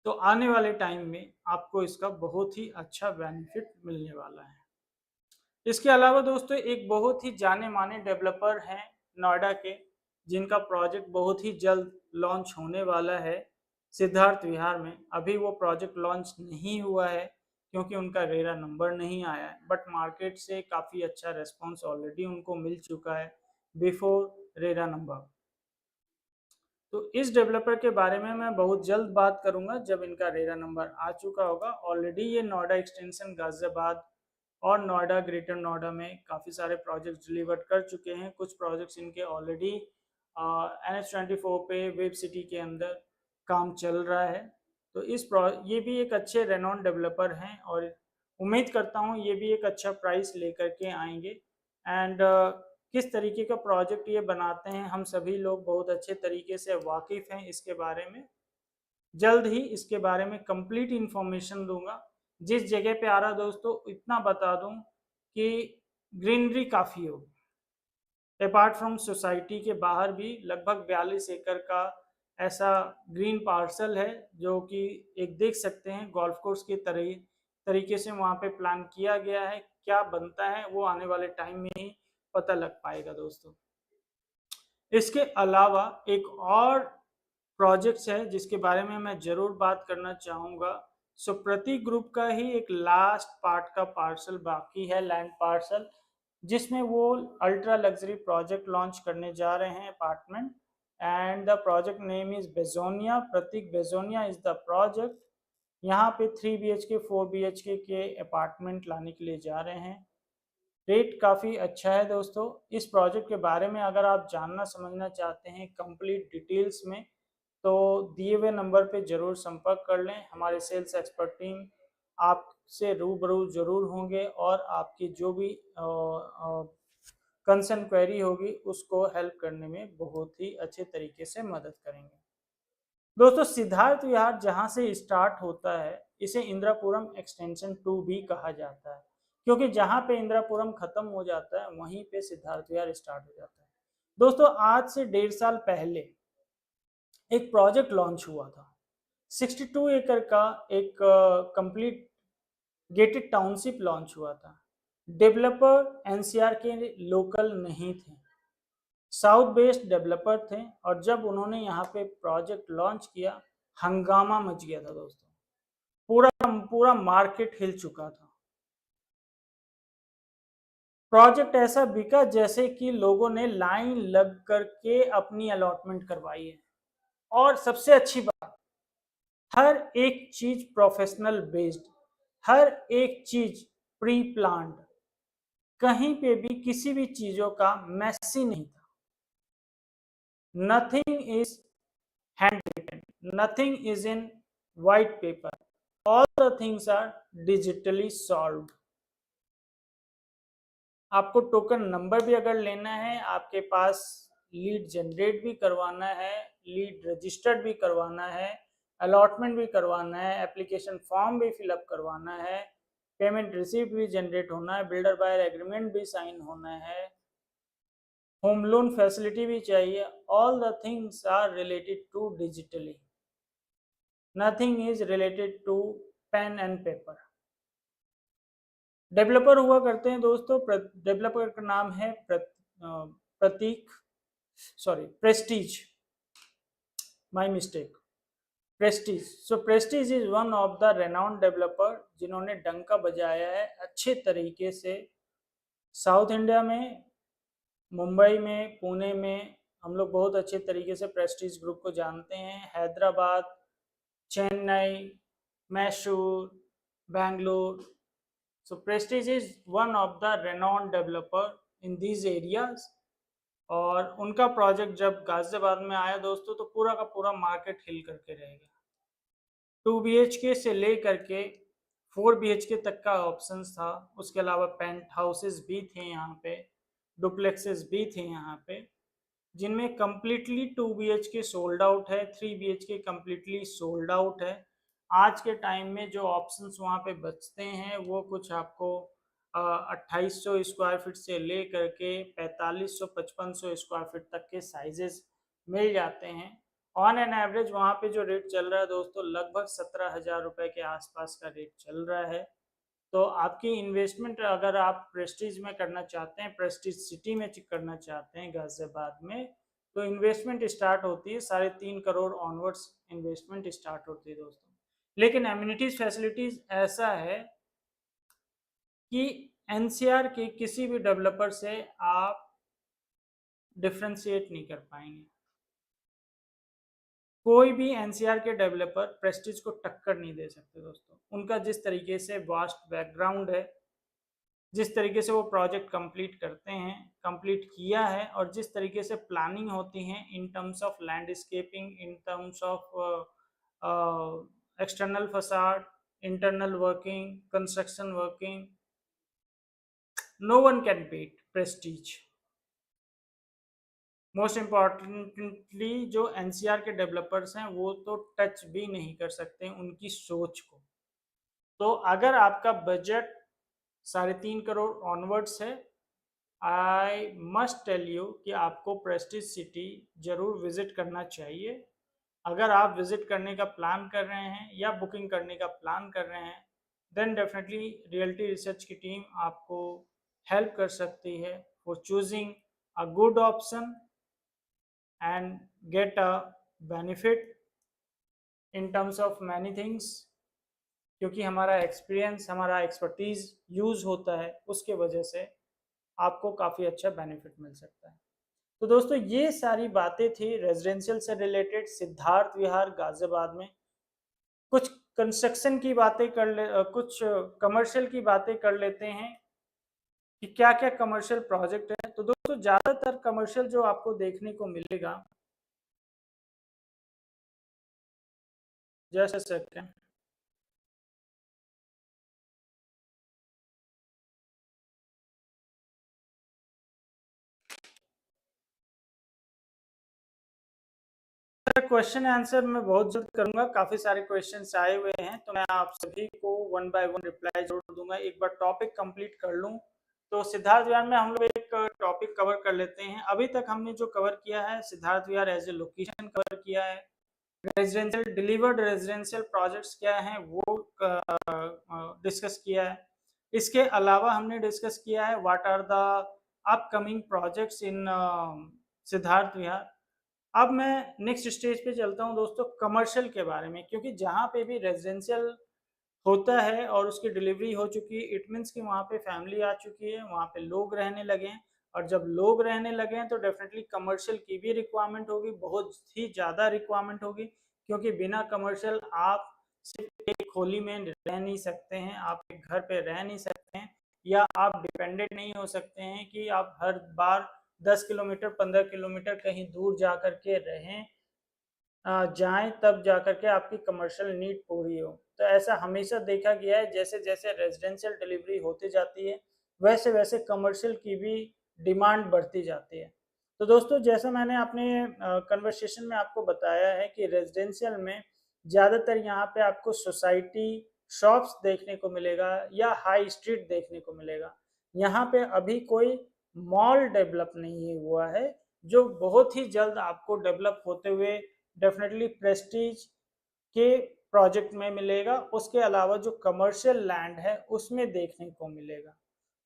तो आने वाले टाइम में आपको इसका बहुत ही अच्छा बेनिफिट मिलने वाला है। इसके अलावा दोस्तों एक बहुत ही जाने माने डेवलपर हैं नोएडा के, जिनका प्रोजेक्ट बहुत ही जल्द लॉन्च होने वाला है सिद्धार्थ विहार में। अभी वो प्रोजेक्ट लॉन्च नहीं हुआ है क्योंकि उनका रेरा नंबर नहीं आया है, बट मार्केट से काफ़ी अच्छा रेस्पॉन्स ऑलरेडी उनको मिल चुका है बिफोर रेरा नंबर। तो इस डेवलपर के बारे में मैं बहुत जल्द बात करूंगा जब इनका रेरा नंबर आ चुका होगा। ऑलरेडी ये नोएडा एक्सटेंशन, गाजियाबाद और नोएडा, ग्रेटर नोएडा में काफ़ी सारे प्रोजेक्ट्स डिलीवर कर चुके हैं। कुछ प्रोजेक्ट्स इनके ऑलरेडी NH24 पे वेब सिटी के अंदर काम चल रहा है। तो ये भी एक अच्छे रेनॉन डेवलपर हैं और उम्मीद करता हूँ ये भी एक अच्छा प्राइस लेकर के आएंगे। एंड किस तरीके का प्रोजेक्ट ये बनाते हैं हम सभी लोग बहुत अच्छे तरीके से वाकिफ़ हैं इसके बारे में। जल्द ही इसके बारे में कंप्लीट इंफॉर्मेशन दूंगा। जिस जगह पे आ रहा दोस्तों इतना बता दूं कि ग्रीनरी काफ़ी होगी। अपार्ट फ्रॉम सोसाइटी के बाहर भी लगभग 42 एकड़ का ऐसा ग्रीन पार्सल है जो कि एक देख सकते हैं गोल्फ कोर्स के तरीके से वहाँ पे प्लान किया गया है। क्या बनता है वो आने वाले टाइम में ही पता लग पाएगा दोस्तों। इसके अलावा एक और प्रोजेक्ट्स है जिसके बारे में मैं ज़रूर बात करना चाहूँगा। सो प्रति ग्रुप का ही एक लास्ट पार्ट का पार्सल बाकी है, लैंड पार्सल, जिसमें वो अल्ट्रा लग्जरी प्रोजेक्ट लॉन्च करने जा रहे हैं apartment. And the project name is Begonia. Prateek Begonia is the project. यहाँ पे 3 BHK 4 BHK के अपार्टमेंट लाने के लिए जा रहे हैं। रेट काफ़ी अच्छा है दोस्तों। इस प्रोजेक्ट के बारे में अगर आप जानना समझना चाहते हैं कंप्लीट डिटेल्स में तो दिए हुए नंबर पे ज़रूर संपर्क कर लें। हमारे सेल्स एक्सपर्ट टीम आपसे रूबरू ज़रूर होंगे और आपकी जो भी कंसर्न क्वेरी होगी उसको हेल्प करने में बहुत ही अच्छे तरीके से मदद करेंगे। दोस्तों सिद्धार्थ विहार जहाँ से स्टार्ट होता है इसे इंद्रापुरम एक्सटेंशन 2 भी कहा जाता है, क्योंकि जहाँ पे इंद्रापुरम खत्म हो जाता है वहीं पे सिद्धार्थ विहार स्टार्ट हो जाता है। दोस्तों आज से 1.5 साल पहले एक प्रोजेक्ट लॉन्च हुआ था। 62 एकड़ का एक कंप्लीट गेटेड टाउनशिप लॉन्च हुआ था। डेवलपर एनसीआर के लोकल नहीं थे, साउथ बेस्ड डेवलपर थे और जब उन्होंने यहाँ पे प्रोजेक्ट लॉन्च किया हंगामा मच गया था दोस्तों। पूरा पूरा मार्केट हिल चुका था। प्रोजेक्ट ऐसा बिका जैसे कि लोगों ने लाइन लग करके अपनी अलॉटमेंट करवाई है। और सबसे अच्छी बात, हर एक चीज प्रोफेशनल बेस्ड, हर एक चीज प्री प्लान्ड, कहीं पे भी किसी भी चीजों का मैसी नहीं था। Nothing is hand written, nothing is in white paper, all the things are digitally solved. आपको टोकन नंबर भी अगर लेना है, आपके पास लीड जनरेट भी करवाना है, लीड रजिस्टर्ड भी करवाना है, अलॉटमेंट भी करवाना है, एप्लीकेशन फॉर्म भी फिलअप करवाना है, पेमेंट रिसिप्ट भी जनरेट होना है, बिल्डर बायर एग्रीमेंट भी साइन होना है, होम लोन फैसिलिटी भी चाहिए। All the things are related to digitally, nothing is related to pen and paper. Developer हुआ करते हैं दोस्तों, डेवलपर का नाम है Prateek, sorry Prestige, my mistake, Prestige. So Prestige is one of the renowned developer जिन्होंने डंका बजाया है अच्छे तरीके से साउथ इंडिया में, मुंबई में, पुणे में। हम लोग बहुत अच्छे तरीके से प्रेस्टीज ग्रुप को जानते हैं। Hyderabad, Chennai, Mysore, Bangalore. So Prestige is one of the renowned developer in these areas. और उनका प्रोजेक्ट जब गाजियाबाद में आया दोस्तों, तो पूरा का पूरा मार्केट हिल करके रह गया। 2 BHK से लेकर के 4 BHK तक का ऑप्शंस था। उसके अलावा पेंट हाउसेस भी थे यहाँ पे, डुप्लेक्सेस भी थे यहाँ पे, जिनमें कम्प्लीटली 2 BHK सोल्ड आउट है, 3 BHK कम्प्लीटली सोल्ड आउट है। आज के टाइम में जो ऑप्शंस वहाँ पे बचते हैं वो कुछ आपको 2800 स्क्वायर फीट से ले करके 4500-5500 स्क्वायर फीट तक के साइजेस मिल जाते हैं। ऑन एन एवरेज वहाँ पे जो रेट चल रहा है दोस्तों, लगभग 17,000 रुपये के आसपास का रेट चल रहा है। तो आपकी इन्वेस्टमेंट अगर आप प्रेस्टीज में करना चाहते हैं, प्रेस्टीज सिटी में करना चाहते हैं गाजियाबाद में, तो इन्वेस्टमेंट स्टार्ट होती है 3.5 करोड़ ऑनवर्ड्स इन्वेस्टमेंट स्टार्ट होती है दोस्तों। लेकिन एम्यूनिटीज फैसिलिटीज ऐसा है कि एनसीआर के किसी भी डेवलपर से आप डिफ्रेंशिएट नहीं कर पाएंगे। कोई भी एनसीआर के डेवलपर प्रेस्टीज को टक्कर नहीं दे सकते दोस्तों। उनका जिस तरीके से वास्ट बैकग्राउंड है, जिस तरीके से वो प्रोजेक्ट कंप्लीट करते हैं, कंप्लीट किया है, और जिस तरीके से प्लानिंग होती है in terms of landscaping, in terms of external facade, internal working, construction working, no one can beat Prestige. Most importantly जो एनसीआर के डेवलपर्स हैं वो तो टच भी नहीं कर सकते उनकी सोच को। तो अगर आपका बजट 3.5 करोड़ ऑनवर्ड्स है, आई मस्ट टेल यू कि आपको प्रेस्टीज सिटी जरूर विजिट करना चाहिए। अगर आप विजिट करने का प्लान कर रहे हैं या बुकिंग करने का प्लान कर रहे हैं, देन डेफिनेटली रियल्टी रिसर्च की टीम आपको हेल्प कर सकती है for choosing a good option and get a benefit in terms of many things, क्योंकि हमारा एक्सपीरियंस, हमारा एक्सपर्टीज यूज होता है, उसके वजह से आपको काफ़ी अच्छा बेनिफिट मिल सकता है। तो दोस्तों ये सारी बातें थी रेजिडेंशियल से रिलेटेड सिद्धार्थ विहार गाजियाबाद में। कुछ कंस्ट्रक्शन की बातें कर ले, कुछ कमर्शियल की बातें कर लेते हैं कि क्या क्या कमर्शियल प्रोजेक्ट है। तो दोस्तों ज़्यादातर कमर्शियल जो आपको देखने को मिलेगा, just a second, question answer मैं बहुत जल्द करूंगा। काफी सारे क्वेश्चंस आए हुए हैं, तो मैं आप सभी को 1 बाय 1 रिप्लाई जरूर दूंगा। एक बार टॉपिक कंप्लीट कर लूं तो सिद्धार्थ विहार में हम लोग एक टॉपिक कवर कर लेते हैं। अभी तक हमने जो कवर किया है, सिद्धार्थ विहार एज ए लोकेशन कवर किया है, रेजिडेंशियल डिलीवर्ड रेजिडेंशियल प्रोजेक्ट्स क्या हैं वो डिस्कस किया है। इसके अलावा हमने डिस्कस किया है what are the upcoming projects in Siddharth Vihar. अब मैं नेक्स्ट स्टेज पे चलता हूं दोस्तों, कमर्शियल के बारे में, क्योंकि जहां पे भी रेजिडेंशियल होता है और उसकी डिलीवरी हो चुकी है, इट मीन्स कि वहाँ पे फैमिली आ चुकी है, वहाँ पे लोग रहने लगे हैं। और जब लोग रहने लगे हैं तो डेफिनेटली कमर्शियल की भी रिक्वायरमेंट होगी, बहुत ही ज़्यादा रिक्वायरमेंट होगी, क्योंकि बिना कमर्शियल आप सिर्फ एक खोली में रह नहीं सकते हैं, आप एक घर पे रह नहीं सकते हैं, या आप डिपेंडेंट नहीं हो सकते हैं कि आप हर बार 10 किलोमीटर 15 किलोमीटर कहीं दूर जा कर के रहें, जाएं तब जा कर के आपकी कमर्शियल नीड पूरी हो। तो ऐसा हमेशा देखा गया है, जैसे जैसे रेजिडेंशियल डिलीवरी होती जाती है वैसे वैसे कमर्शियल की भी डिमांड बढ़ती जाती है। तो दोस्तों जैसा मैंने अपने कन्वर्सेशन में आपको बताया है कि रेजिडेंशियल में ज़्यादातर यहाँ पे आपको सोसाइटी शॉप्स देखने को मिलेगा या हाई स्ट्रीट देखने को मिलेगा। यहाँ पे अभी कोई मॉल डेवलप नहीं हुआ है, जो बहुत ही जल्द आपको डेवलप होते हुए डेफिनेटली प्रेस्टीज के प्रोजेक्ट में मिलेगा। उसके अलावा जो कमर्शियल लैंड है उसमें देखने को मिलेगा।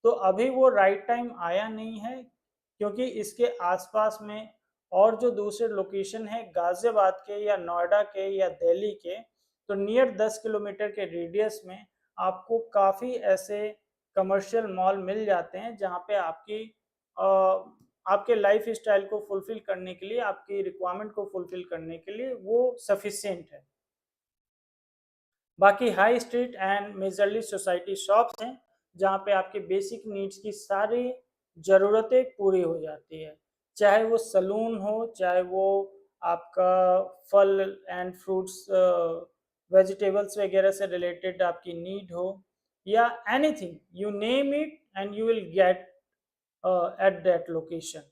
तो अभी वो राइट टाइम आया नहीं है, क्योंकि इसके आसपास में और जो दूसरे लोकेशन है गाजियाबाद के या नोएडा के या दिल्ली के, तो नियर 10 किलोमीटर के रेडियस में आपको काफ़ी ऐसे कमर्शियल मॉल मिल जाते हैं जहाँ पे आपके लाइफ स्टाइल को फुलफिल करने के लिए, आपकी रिक्वायरमेंट को फुलफिल करने के लिए वो सफिशियंट है। बाकी high street and majorly society shops हैं जहाँ पे आपके बेसिक नीड्स की सारी ज़रूरतें पूरी हो जाती है, चाहे वो सलून हो, चाहे वो आपका फल एंड फ्रूट्स वेजिटेबल्स वगैरह से रिलेटेड आपकी नीड हो, या anything you name it and you will get at that location.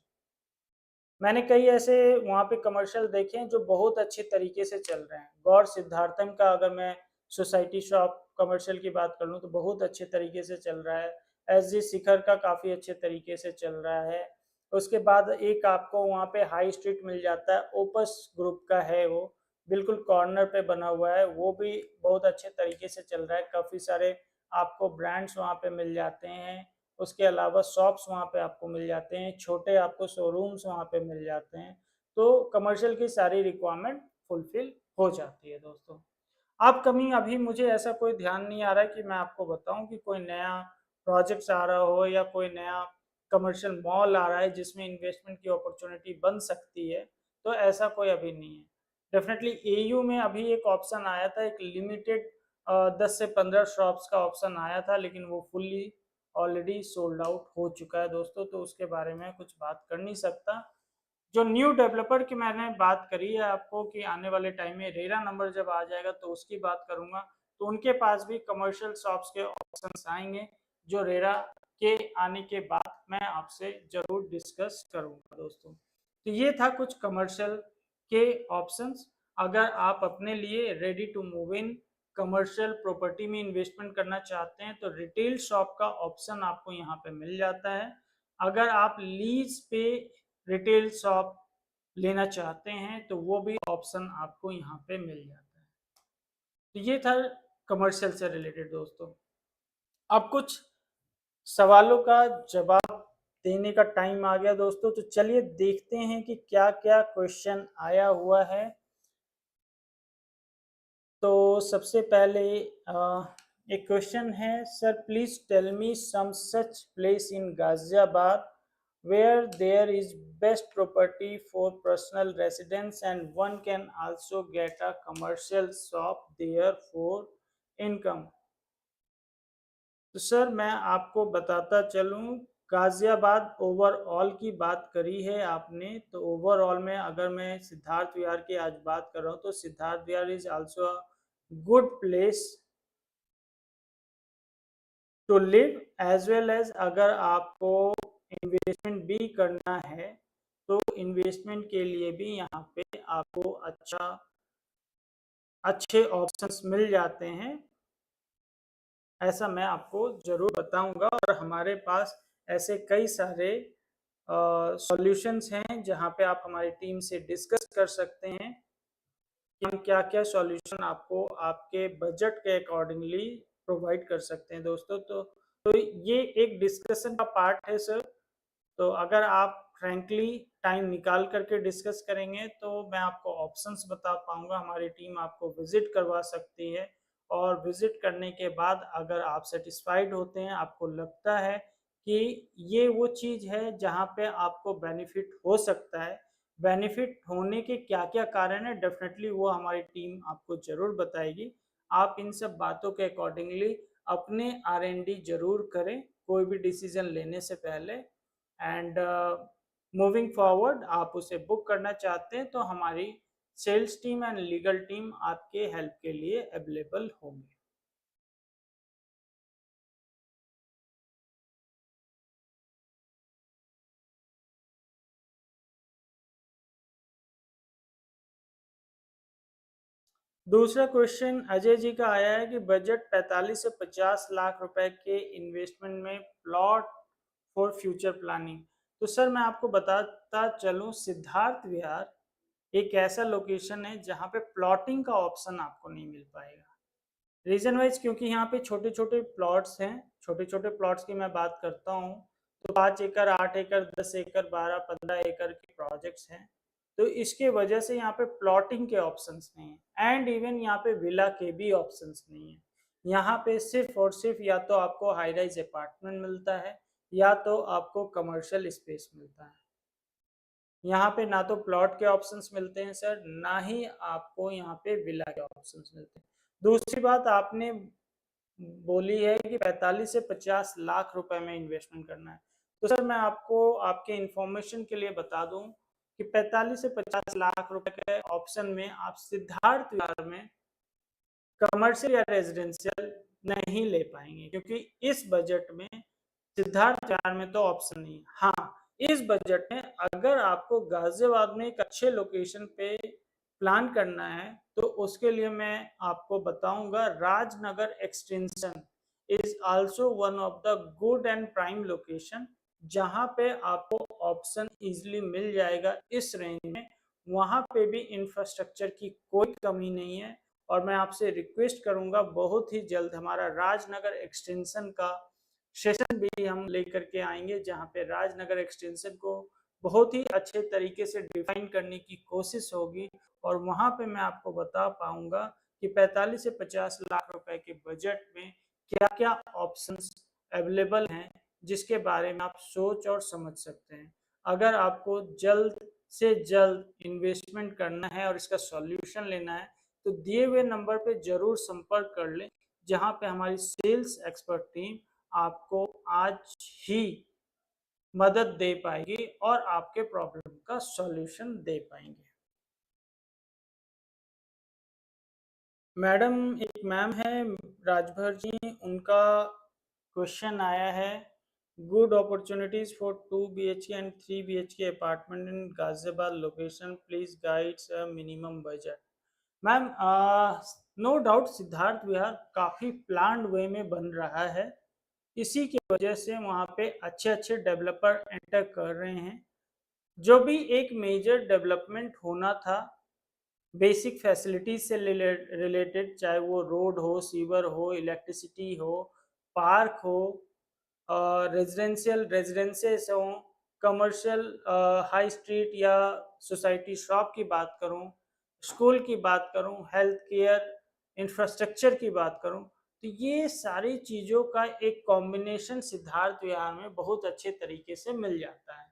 मैंने कई ऐसे वहाँ पे कमर्शियल देखे हैं जो बहुत अच्छे तरीके से चल रहे हैं। गौर सिद्धार्थम का अगर मैं सोसाइटी शॉप कमर्शियल की बात कर लूँ तो बहुत अच्छे तरीके से चल रहा है। एस जी शिखर का काफ़ी अच्छे तरीके से चल रहा है। उसके बाद एक आपको वहाँ पे हाई स्ट्रीट मिल जाता है, ओपस ग्रुप का है वो, बिल्कुल कॉर्नर पे बना हुआ है, वो भी बहुत अच्छे तरीके से चल रहा है। काफ़ी सारे आपको ब्रांड्स वहाँ पे मिल जाते हैं। उसके अलावा शॉप्स वहाँ पे आपको मिल जाते हैं, छोटे आपको शोरूम्स वहाँ पे मिल जाते हैं। तो कमर्शियल की सारी रिक्वायरमेंट फुलफिल हो जाती है दोस्तों। आप कभी अभी मुझे ऐसा कोई ध्यान नहीं आ रहा है कि मैं आपको बताऊं कि कोई नया प्रोजेक्ट्स आ रहा हो या कोई नया कमर्शियल मॉल आ रहा है जिसमें इन्वेस्टमेंट की अपॉर्चुनिटी बन सकती है, तो ऐसा कोई अभी नहीं है। डेफिनेटली एयू में अभी एक ऑप्शन आया था, एक लिमिटेड 10 से 15 शॉप्स का ऑप्शन आया था, लेकिन वो फुल्ली ऑलरेडी सोल्ड आउट हो चुका है दोस्तों, तो उसके बारे में कुछ बात कर नहीं सकता। जो न्यू डेवलपर की मैंने बात करी है आपको कि आने वाले टाइम में रेरा नंबर जब आ जाएगा तो उसकी बात करूंगा, तो उनके पास भी कमर्शियल शॉप्स के ऑप्शंस आएंगे, जो रेरा के आने के बाद मैं आपसे जरूर डिस्कस करूंगा दोस्तों। तो ये था कुछ कमर्शियल के ऑप्शंस। अगर आप अपने लिए ready to move in commercial property में इन्वेस्टमेंट करना चाहते हैं तो रिटेल शॉप का ऑप्शन आपको यहाँ पे मिल जाता है। अगर आप लीज पे रिटेल शॉप लेना चाहते हैं तो वो भी ऑप्शन आपको यहाँ पे मिल जाता है। तो ये था कमर्शियल से रिलेटेड दोस्तों। अब कुछ सवालों का जवाब देने का टाइम आ गया दोस्तों, तो चलिए देखते हैं कि क्या क्या क्वेश्चन आया हुआ है। तो सबसे पहले एक क्वेश्चन है, sir please tell me some such place in Ghaziabad where there is best property for personal residence and one can also get a commercial shop there for income। तो सर मैं आपको बताता चलूं, गाजियाबाद ओवरऑल की बात करी है आपने, तो ओवरऑल में अगर मैं सिद्धार्थ विहार की आज बात कर रहा हूँ तो Siddharth Vihar is also a good place to live as well as अगर आपको इन्वेस्टमेंट भी करना है तो इन्वेस्टमेंट के लिए भी यहाँ पे आपको अच्छे ऑप्शंस मिल जाते हैं, ऐसा मैं आपको ज़रूर बताऊंगा। और हमारे पास ऐसे कई सारे सॉल्यूशंस हैं जहाँ पे आप हमारी टीम से डिस्कस कर सकते हैं कि हम क्या क्या सॉल्यूशन आपको आपके बजट के अकॉर्डिंगली प्रोवाइड कर सकते हैं दोस्तों। तो ये एक डिस्कशन का पार्ट है सर। तो अगर आप फ्रैंकली टाइम निकाल करके डिस्कस करेंगे तो मैं आपको ऑप्शंस बता पाऊंगा, हमारी टीम आपको विजिट करवा सकती है। और विजिट करने के बाद अगर आप सेटिस्फाइड होते हैं, आपको लगता है कि ये वो चीज़ है जहाँ पे आपको बेनिफिट हो सकता है, बेनिफिट होने के क्या क्या कारण है, डेफिनेटली वो हमारी टीम आपको ज़रूर बताएगी। आप इन सब बातों के अकॉर्डिंगली अपने R&D जरूर करें कोई भी डिसीजन लेने से पहले। एंड मूविंग फॉरवर्ड आप उसे बुक करना चाहते हैं तो हमारी sales team and legal team आपके हेल्प के लिए अवेलेबल होंगे। दूसरा क्वेश्चन अजय जी का आया है कि बजट 45 से 50 लाख रुपए के इन्वेस्टमेंट में प्लॉट फॉर फ्यूचर प्लानिंग। तो सर मैं आपको बताता चलूं, सिद्धार्थ विहार एक ऐसा लोकेशन है जहां पे प्लॉटिंग का ऑप्शन आपको नहीं मिल पाएगा। रीजन वाइज क्योंकि यहाँ पे छोटे छोटे प्लॉट्स हैं। छोटे छोटे प्लॉट्स की मैं बात करता हूँ तो 5 एकड़, 8 एकड़, 10 एकड़, 12, 15 एकड़ के प्रोजेक्ट्स हैं। तो इसके वजह से यहाँ पे प्लॉटिंग के ऑप्शंस नहीं है, एंड इवन यहाँ पे विला के भी ऑप्शंस नहीं है। यहाँ पे सिर्फ और सिर्फ या तो आपको हाई राइज अपार्टमेंट मिलता है या तो आपको कमर्शियल स्पेस मिलता है। यहाँ पे ना तो प्लॉट के ऑप्शंस मिलते हैं सर, ना ही आपको यहाँ पे विला के ऑप्शंस मिलते हैं। दूसरी बात आपने बोली है कि 45 से 50 लाख रुपए में इन्वेस्टमेंट करना है। तो सर मैं आपको आपके इंफॉर्मेशन के लिए बता दूं कि 45 से 50 लाख रुपए के ऑप्शन में आप सिद्धार्थ विहार में कमर्शियल या रेजिडेंशियल नहीं ले पाएंगे, क्योंकि इस बजट में सिद्धार्थ विहार में तो ऑप्शन नहीं है। हाँ, इस बजट में अगर आपको गाजियाबाद में एक अच्छे लोकेशन पे प्लान करना है तो उसके लिए मैं आपको बताऊंगा, Rajnagar extension is also one of the good and prime location, जहां पे आपको ऑप्शन इजीली मिल जाएगा इस रेंज में। वहां पे भी इंफ्रास्ट्रक्चर की कोई कमी नहीं है। और मैं आपसे रिक्वेस्ट करूंगा, बहुत ही जल्द हमारा राजनगर एक्सटेंशन का सेशन भी हम लेकर के आएंगे, जहां पे राजनगर एक्सटेंशन को बहुत ही अच्छे तरीके से डिफाइन करने की कोशिश होगी। और वहां पे मैं आपको बता पाऊंगा कि 45 से 50 लाख रुपए के बजट में क्या क्या ऑप्शंस अवेलेबल हैं, जिसके बारे में आप सोच और समझ सकते हैं। अगर आपको जल्द से जल्द इन्वेस्टमेंट करना है और इसका सॉल्यूशन लेना है तो दिए हुए नंबर पे जरूर संपर्क कर लें, जहां पे हमारी सेल्स एक्सपर्ट टीम आपको आज ही मदद दे पाएगी और आपके प्रॉब्लम का सॉल्यूशन दे पाएंगे। मैडम, एक मैम है राजभर जी, उनका क्वेश्चन आया है, good opportunities for 2 BHK and 3 BHK apartment in Ghaziabad location, please guides minimum budget. Ma'am, no doubt Siddharth Vihar काफी प्लान्ड वे में बन रहा है। इसी की वजह से वहाँ पे अच्छे अच्छे डेवलपर एंटर कर रहे हैं। जो भी एक मेजर डेवलपमेंट होना था बेसिक फैसिलिटीज से रिलेटेड, चाहे वो रोड हो, सीवर हो, इलेक्ट्रिसिटी हो, पार्क हो, रेजिडेंशियल रेजिडेंसेस हो, कमर्शियल हाई स्ट्रीट या सोसाइटी शॉप की बात करूं, स्कूल की बात करूं, हेल्थ केयर इंफ्रास्ट्रक्चर की बात करूं, तो ये सारी चीज़ों का एक कॉम्बिनेशन सिद्धार्थ विहार में बहुत अच्छे तरीके से मिल जाता है।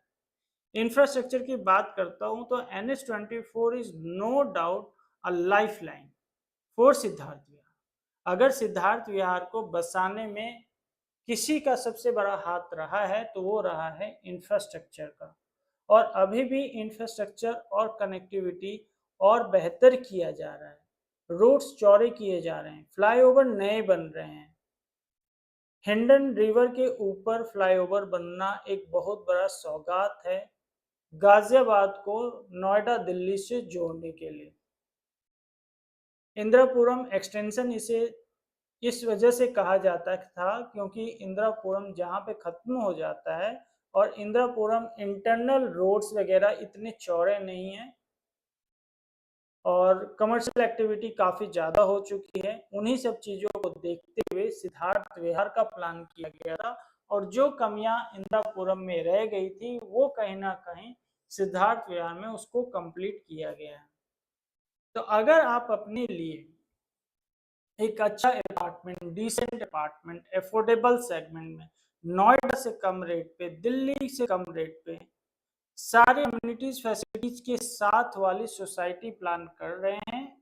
इंफ्रास्ट्रक्चर की बात करता हूं तो NH24 is no doubt a life line for Siddharth Vihar. अगर सिद्धार्थ विहार को बसाने में किसी का सबसे बड़ा हाथ रहा है तो वो रहा है इंफ्रास्ट्रक्चर का। और अभी भी इंफ्रास्ट्रक्चर और कनेक्टिविटी और बेहतर किया जा रहा है, रोड्स चौड़े किए जा रहे हैं, फ्लाईओवर नए बन रहे हैं। हिंडन रिवर के ऊपर फ्लाईओवर बनना एक बहुत बड़ा सौगात है गाजियाबाद को नोएडा दिल्ली से जोड़ने के लिए। इंदिरापुरम एक्सटेंशन इसे इस वजह से कहा जाता था क्योंकि इंदिरापुरम जहाँ पे खत्म हो जाता है और इंदिरापुरम इंटरनल रोड्स वगैरह इतने चौड़े नहीं हैं और कमर्शियल एक्टिविटी काफ़ी ज़्यादा हो चुकी है। उन्हीं सब चीज़ों को देखते हुए सिद्धार्थ विहार का प्लान किया गया था और जो कमियां इंदिरापुरम में रह गई थी वो कहीं ना कहीं सिद्धार्थ विहार में उसको कंप्लीट किया गया है। तो अगर आप अपने लिए एक अच्छा apartment, decent apartment, affordable segment में नोएडा से कम रेट पे, दिल्ली से कम रेट पे, सारे अम्यूनिटीज फैसिलिटीज के साथ वाली सोसाइटी प्लान कर रहे हैं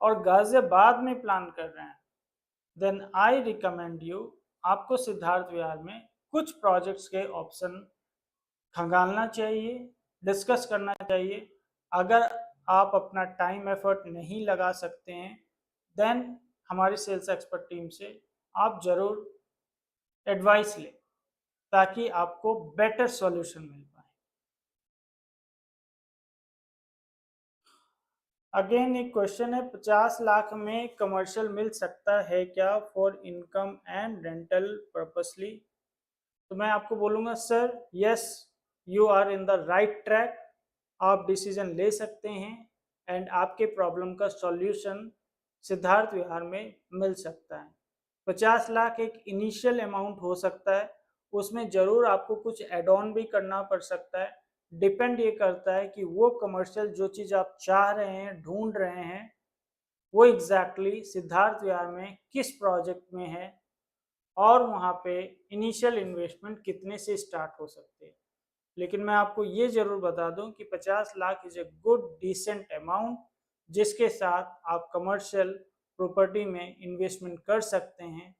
और गाजियाबाद में प्लान कर रहे हैं, देन आई रिकमेंड यू, आपको सिद्धार्थ विहार में कुछ प्रोजेक्ट्स के ऑप्शन खंगालना चाहिए, डिस्कस करना चाहिए। अगर आप अपना टाइम एफर्ट नहीं लगा सकते हैं देन हमारी सेल्स एक्सपर्ट टीम से आप ज़रूर एडवाइस लें ताकि आपको बेटर सॉल्यूशन मिल पाए। अगेन एक क्वेश्चन है, 50 लाख में कमर्शियल मिल सकता है क्या for income and rental purposely? तो मैं आपको बोलूँगा sir yes, you are in the right track. आप डिसीजन ले सकते हैं एंड आपके प्रॉब्लम का सॉल्यूशन सिद्धार्थ विहार में मिल सकता है। 50 लाख एक इनिशियल अमाउंट हो सकता है, उसमें ज़रूर आपको कुछ एड ऑन भी करना पड़ सकता है। डिपेंड ये करता है कि वो कमर्शियल जो चीज़ आप चाह रहे हैं, ढूंढ रहे हैं, वो एग्जैक्टली सिद्धार्थ विहार में किस प्रोजेक्ट में है और वहाँ पे इनिशियल इन्वेस्टमेंट कितने से स्टार्ट हो सकते हैं। लेकिन मैं आपको ये ज़रूर बता दूं कि 50 lakh is a good decent amount जिसके साथ आप कमर्शियल प्रॉपर्टी में इन्वेस्टमेंट कर सकते हैं।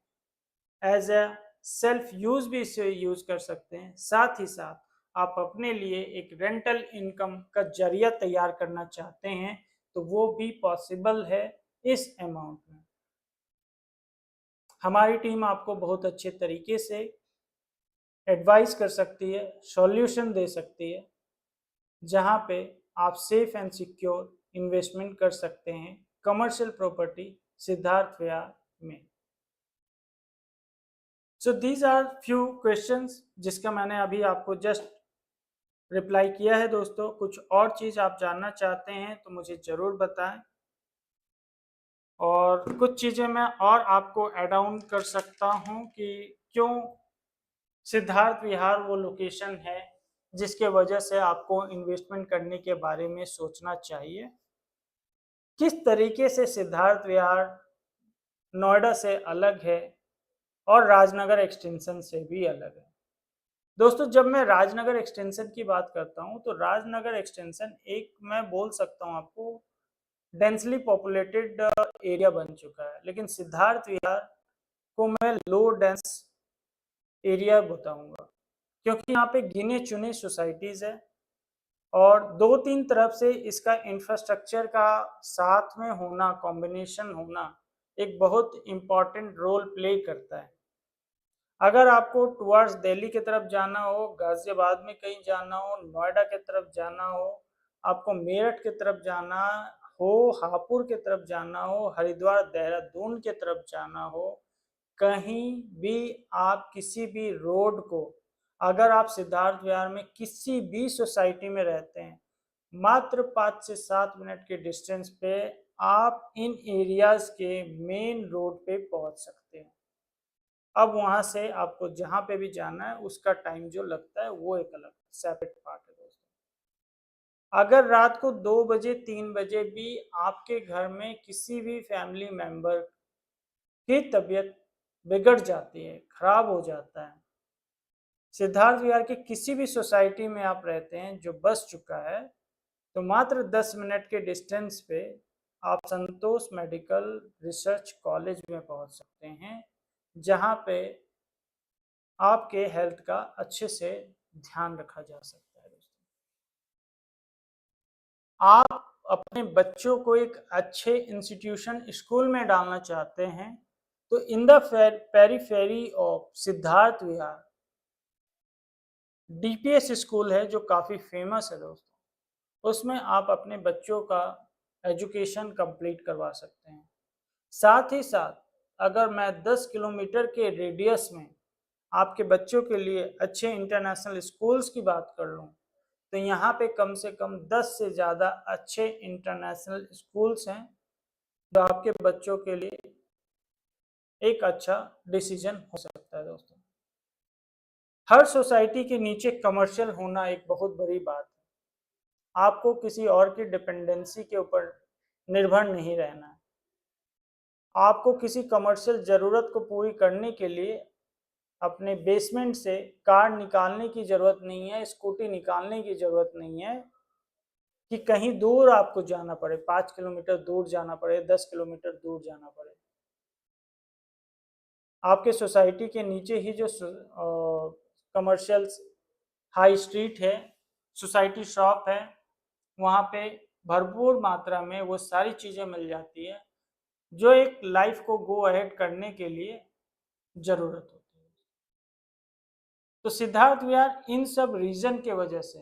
एज ए सेल्फ यूज़ भी इसे यूज़ कर सकते हैं, साथ ही साथ आप अपने लिए एक रेंटल इनकम का जरिया तैयार करना चाहते हैं तो वो भी पॉसिबल है इस अमाउंट में। हमारी टीम आपको बहुत अच्छे तरीके से एडवाइस कर सकती है, सॉल्यूशन दे सकती है, जहां पे आप सेफ एंड सिक्योर इन्वेस्टमेंट कर सकते हैं कमर्शियल प्रॉपर्टी सिद्धार्थ विहार में। So these are few questions जिसका मैंने अभी आपको जस्ट रिप्लाई किया है। दोस्तों कुछ और चीज़ आप जानना चाहते हैं तो मुझे ज़रूर बताएं, और कुछ चीज़ें मैं और आपको ऐड ऑन कर सकता हूं कि क्यों सिद्धार्थ विहार वो लोकेशन है जिसके वजह से आपको इन्वेस्टमेंट करने के बारे में सोचना चाहिए। किस तरीके से सिद्धार्थ विहार नोएडा से अलग है और राजनगर एक्सटेंशन से भी अलग है। दोस्तों जब मैं राजनगर एक्सटेंशन की बात करता हूं तो राजनगर एक्सटेंशन एक मैं बोल सकता हूं आपको डेंसली पॉपुलेटेड एरिया बन चुका है, लेकिन सिद्धार्थ विहार को मैं लो डेंस एरिया बताऊंगा क्योंकि यहाँ पे गिने चुने सोसाइटीज है और दो तीन तरफ से इसका इंफ्रास्ट्रक्चर का साथ में होना, कॉम्बिनेशन होना एक बहुत इम्पॉर्टेंट रोल प्ले करता है। अगर आपको टुवर्ड्स दिल्ली की तरफ जाना हो, गाजियाबाद में कहीं जाना हो, नोएडा की तरफ जाना हो, आपको मेरठ की तरफ जाना हो, हापुड़ की तरफ जाना हो, हरिद्वार देहरादून की तरफ जाना हो, कहीं भी आप किसी भी रोड को, अगर आप सिद्धार्थ विहार में किसी भी सोसाइटी में रहते हैं, मात्र 5 से 7 मिनट के डिस्टेंस पे आप इन एरियाज के मेन रोड पे पहुंच सकते हैं। अब वहां से आपको जहां पे भी जाना है उसका टाइम जो लगता है वो एक अलग सेपरेट पार्ट है दोस्तों। अगर रात को 2 बजे 3 बजे भी आपके घर में किसी भी फैमिली मेंबर की तबीयत बिगड़ जाती है, खराब हो जाता है, सिद्धार्थ विहार की किसी भी सोसाइटी में आप रहते हैं जो बस चुका है, तो मात्र 10 मिनट के डिस्टेंस पे आप संतोष मेडिकल रिसर्च कॉलेज में पहुंच सकते हैं, जहां पे आपके हेल्थ का अच्छे से ध्यान रखा जा सकता है। दोस्तों आप अपने बच्चों को एक अच्छे इंस्टीट्यूशन स्कूल में डालना चाहते हैं तो in the periphery of Siddharth Vihar DPS school है जो काफ़ी फेमस है दोस्तों। उसमें आप अपने बच्चों का एजुकेशन कंप्लीट करवा सकते हैं। साथ ही साथ अगर मैं 10 किलोमीटर के रेडियस में आपके बच्चों के लिए अच्छे इंटरनेशनल स्कूल्स की बात कर लूँ तो यहाँ पे कम से कम 10 से ज़्यादा अच्छे इंटरनेशनल स्कूल्स हैं जो आपके बच्चों के लिए एक अच्छा डिसीजन हो सकता है। दोस्तों हर सोसाइटी के नीचे कमर्शियल होना एक बहुत बड़ी बात है। आपको किसी और की डिपेंडेंसी के ऊपर निर्भर नहीं रहना है। आपको किसी कमर्शियल ज़रूरत को पूरी करने के लिए अपने बेसमेंट से कार निकालने की ज़रूरत नहीं है, स्कूटी निकालने की ज़रूरत नहीं है कि कहीं दूर आपको जाना पड़े, 5 किलोमीटर दूर जाना पड़े, 10 किलोमीटर दूर जाना पड़े। आपके सोसाइटी के नीचे ही जो कमर्शियल हाई स्ट्रीट है, सोसाइटी शॉप है, वहाँ पे भरपूर मात्रा में वो सारी चीज़ें मिल जाती है जो एक लाइफ को गो अहेड करने के लिए ज़रूरत होती है। तो सिद्धार्थ विहार इन सब रीज़न के वजह से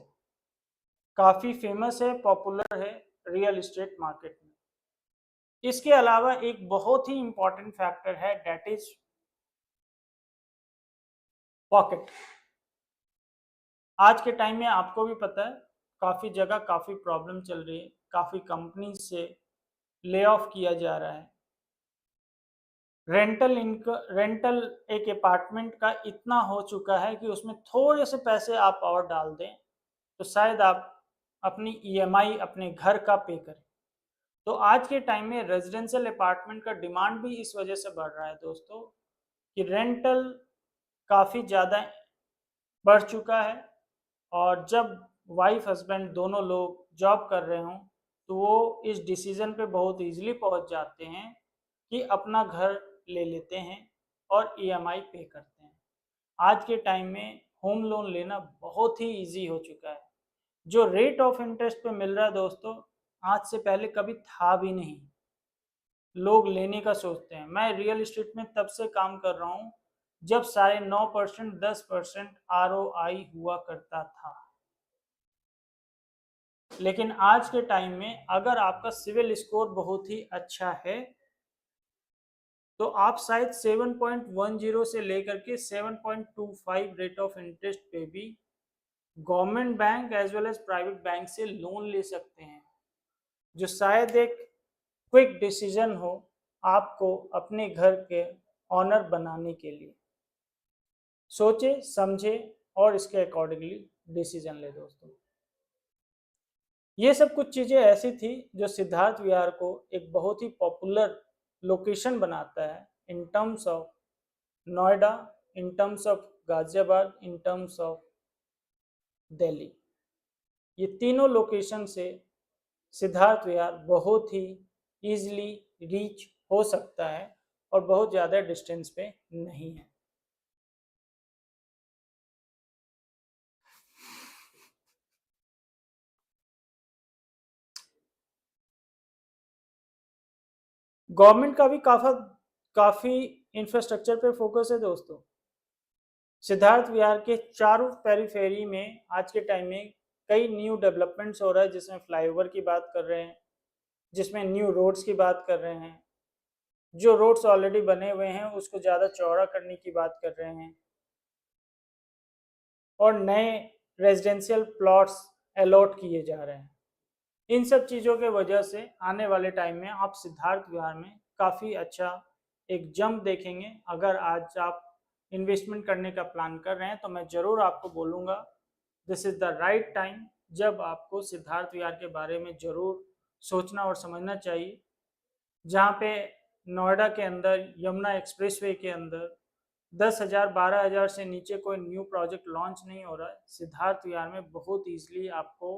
काफ़ी फेमस है, पॉपुलर है रियल एस्टेट मार्केट में। इसके अलावा एक बहुत ही इंपॉर्टेंट फैक्टर है, दैट इज पॉकेट। आज के टाइम में आपको भी पता है काफी जगह काफी प्रॉब्लम चल रही है, काफी कंपनी से ले ऑफ किया जा रहा है। रेंटल एक अपार्टमेंट का इतना हो चुका है कि उसमें थोड़े से पैसे आप और डाल दें तो शायद आप अपनी ईएमआई अपने घर का पे करें। तो आज के टाइम में रेजिडेंशियल अपार्टमेंट का डिमांड भी इस वजह से बढ़ रहा है दोस्तों कि रेंटल काफ़ी ज़्यादा बढ़ चुका है, और जब वाइफ हस्बैंड दोनों लोग जॉब कर रहे हों तो वो इस डिसीजन पे बहुत इजीली पहुंच जाते हैं कि अपना घर ले लेते हैं और ईएमआई पे करते हैं। आज के टाइम में होम लोन लेना बहुत ही इजी हो चुका है। जो रेट ऑफ इंटरेस्ट पे मिल रहा है दोस्तों, आज से पहले कभी था भी नहीं। लोग लेने का सोचते हैं। मैं रियल एस्टेट में तब से काम कर रहा हूँ जब 9.5% 10% ROI हुआ करता था, लेकिन आज के टाइम में अगर आपका सिविल स्कोर बहुत ही अच्छा है तो आप शायद 7.10 से लेकर के 7.25 रेट ऑफ इंटरेस्ट पे भी government bank as well as private bank से लोन ले सकते हैं, जो शायद एक क्विक डिसीजन हो आपको अपने घर के ऑनर बनाने के लिए। सोचे समझे और इसके अकॉर्डिंगली डिसीजन ले दोस्तों। ये सब कुछ चीज़ें ऐसी थी जो सिद्धार्थ विहार को एक बहुत ही पॉपुलर लोकेशन बनाता है in terms of Noida, in terms of Ghaziabad, in terms of Delhi. ये तीनों लोकेशन से सिद्धार्थ विहार बहुत ही ईजिली रीच हो सकता है और बहुत ज़्यादा डिस्टेंस पे नहीं है। गवर्नमेंट का भी काफ़ी इंफ्रास्ट्रक्चर पे फोकस है दोस्तों। सिद्धार्थ विहार के चारों पेरीफेरी में आज के टाइम में कई न्यू डेवलपमेंट्स हो रहा है, जिसमें फ्लाईओवर की बात कर रहे हैं, जिसमें न्यू रोड्स की बात कर रहे हैं, जो रोड्स ऑलरेडी बने हुए हैं उसको ज़्यादा चौड़ा करने की बात कर रहे हैं, और नए रेजिडेंशियल प्लॉट्स अलॉट किए जा रहे हैं। इन सब चीज़ों के वजह से आने वाले टाइम में आप सिद्धार्थ विहार में काफ़ी अच्छा एक जंप देखेंगे। अगर आज आप इन्वेस्टमेंट करने का प्लान कर रहे हैं तो मैं ज़रूर आपको बोलूँगा this is the right time जब आपको सिद्धार्थ विहार के बारे में ज़रूर सोचना और समझना चाहिए। जहाँ पे नोएडा के अंदर यमुना एक्सप्रेसवे के अंदर 10,000 12,000 से नीचे कोई न्यू प्रोजेक्ट लॉन्च नहीं हो रहा है। सिद्धार्थ विहार में बहुत ईजिली आपको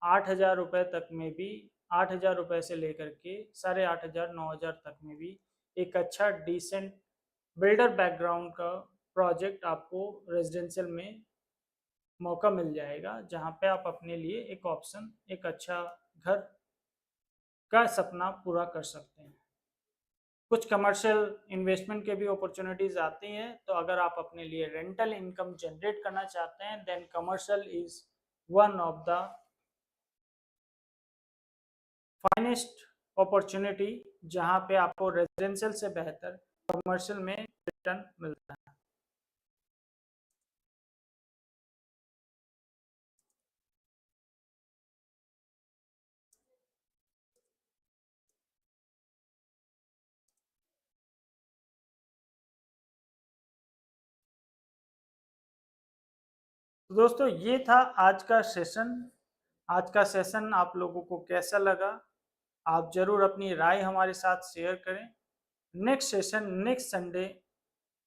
8,000 रुपये तक में भी, 8,000 रुपये से लेकर के 8,500 9,000 तक में भी एक अच्छा डिसेंट बिल्डर बैकग्राउंड का प्रोजेक्ट आपको रेजिडेंशियल में मौका मिल जाएगा, जहाँ पे आप अपने लिए एक ऑप्शन, एक अच्छा घर का सपना पूरा कर सकते हैं। कुछ कमर्शियल इन्वेस्टमेंट के भी अपॉर्चुनिटीज आती हैं, तो अगर आप अपने लिए रेंटल इनकम जनरेट करना चाहते हैं then commercial is one of the finest opportunity, जहां पे आपको रेजिडेंशियल से बेहतर कमर्शियल में रिटर्न मिलता है। तो दोस्तों ये था आज का सेशन। आज का सेशन आप लोगों को कैसा लगा? आप जरूर अपनी राय हमारे साथ शेयर करें। नेक्स्ट सेशन नेक्स्ट संडे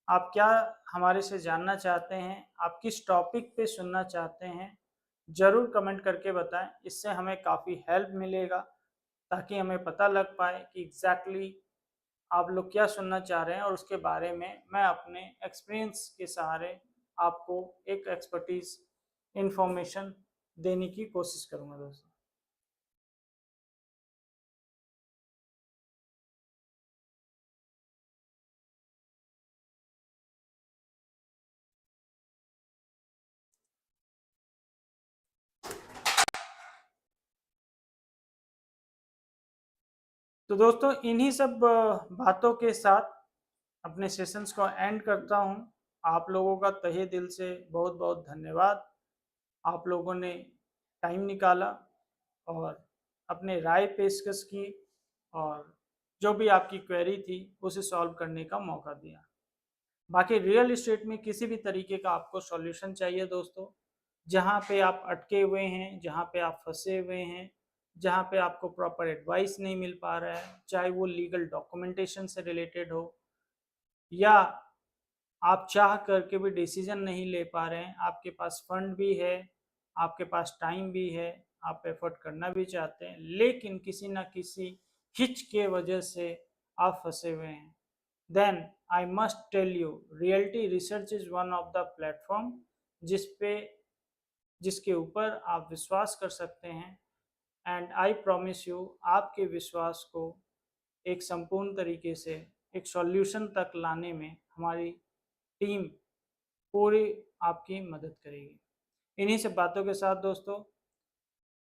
आप क्या हमारे से जानना चाहते हैं, आप किस टॉपिक पे सुनना चाहते हैं, ज़रूर कमेंट करके बताएं। इससे हमें काफ़ी हेल्प मिलेगा ताकि हमें पता लग पाए कि एग्जैक्टली आप लोग क्या सुनना चाह रहे हैं, और उसके बारे में मैं अपने एक्सपीरियंस के सहारे आपको एक एक्सपर्टीज इंफॉर्मेशन देने की कोशिश करूँगा दोस्तों। तो दोस्तों इन्हीं सब बातों के साथ अपने सेशंस को एंड करता हूँ। आप लोगों का तहे दिल से बहुत बहुत धन्यवाद। आप लोगों ने टाइम निकाला और अपने राय पेशकश की और जो भी आपकी क्वेरी थी उसे सॉल्व करने का मौका दिया। बाकी रियल इस्टेट में किसी भी तरीके का आपको सॉल्यूशन चाहिए दोस्तों, जहाँ पे आप अटके हुए हैं, जहाँ पे आप फंसे हुए हैं, जहाँ पे आपको प्रॉपर एडवाइस नहीं मिल पा रहा है, चाहे वो लीगल डॉक्यूमेंटेशन से रिलेटेड हो या आप चाह करके भी डिसीजन नहीं ले पा रहे हैं, आपके पास फंड भी है, आपके पास टाइम भी है, आप एफर्ट करना भी चाहते हैं, लेकिन किसी ना किसी हिच के वजह से आप फंसे हुए हैं, then I must tell you reality research is one of the platform जिसपे जिसके ऊपर आप विश्वास कर सकते हैं। एंड आई प्रॉमिस यू आपके विश्वास को एक संपूर्ण तरीके से एक सॉल्यूशन तक लाने में हमारी टीम पूरी आपकी मदद करेगी। इन्हीं सब बातों के साथ दोस्तों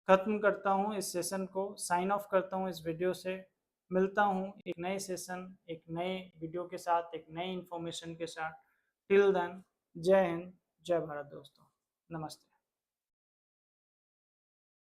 खत्म करता हूँ इस सेशन को, साइन ऑफ करता हूँ इस वीडियो से। मिलता हूँ एक नए सेशन, एक नए वीडियो के साथ, एक नई इन्फॉर्मेशन के साथ। टिल देन, जय हिंद, जय भारत दोस्तों, नमस्ते।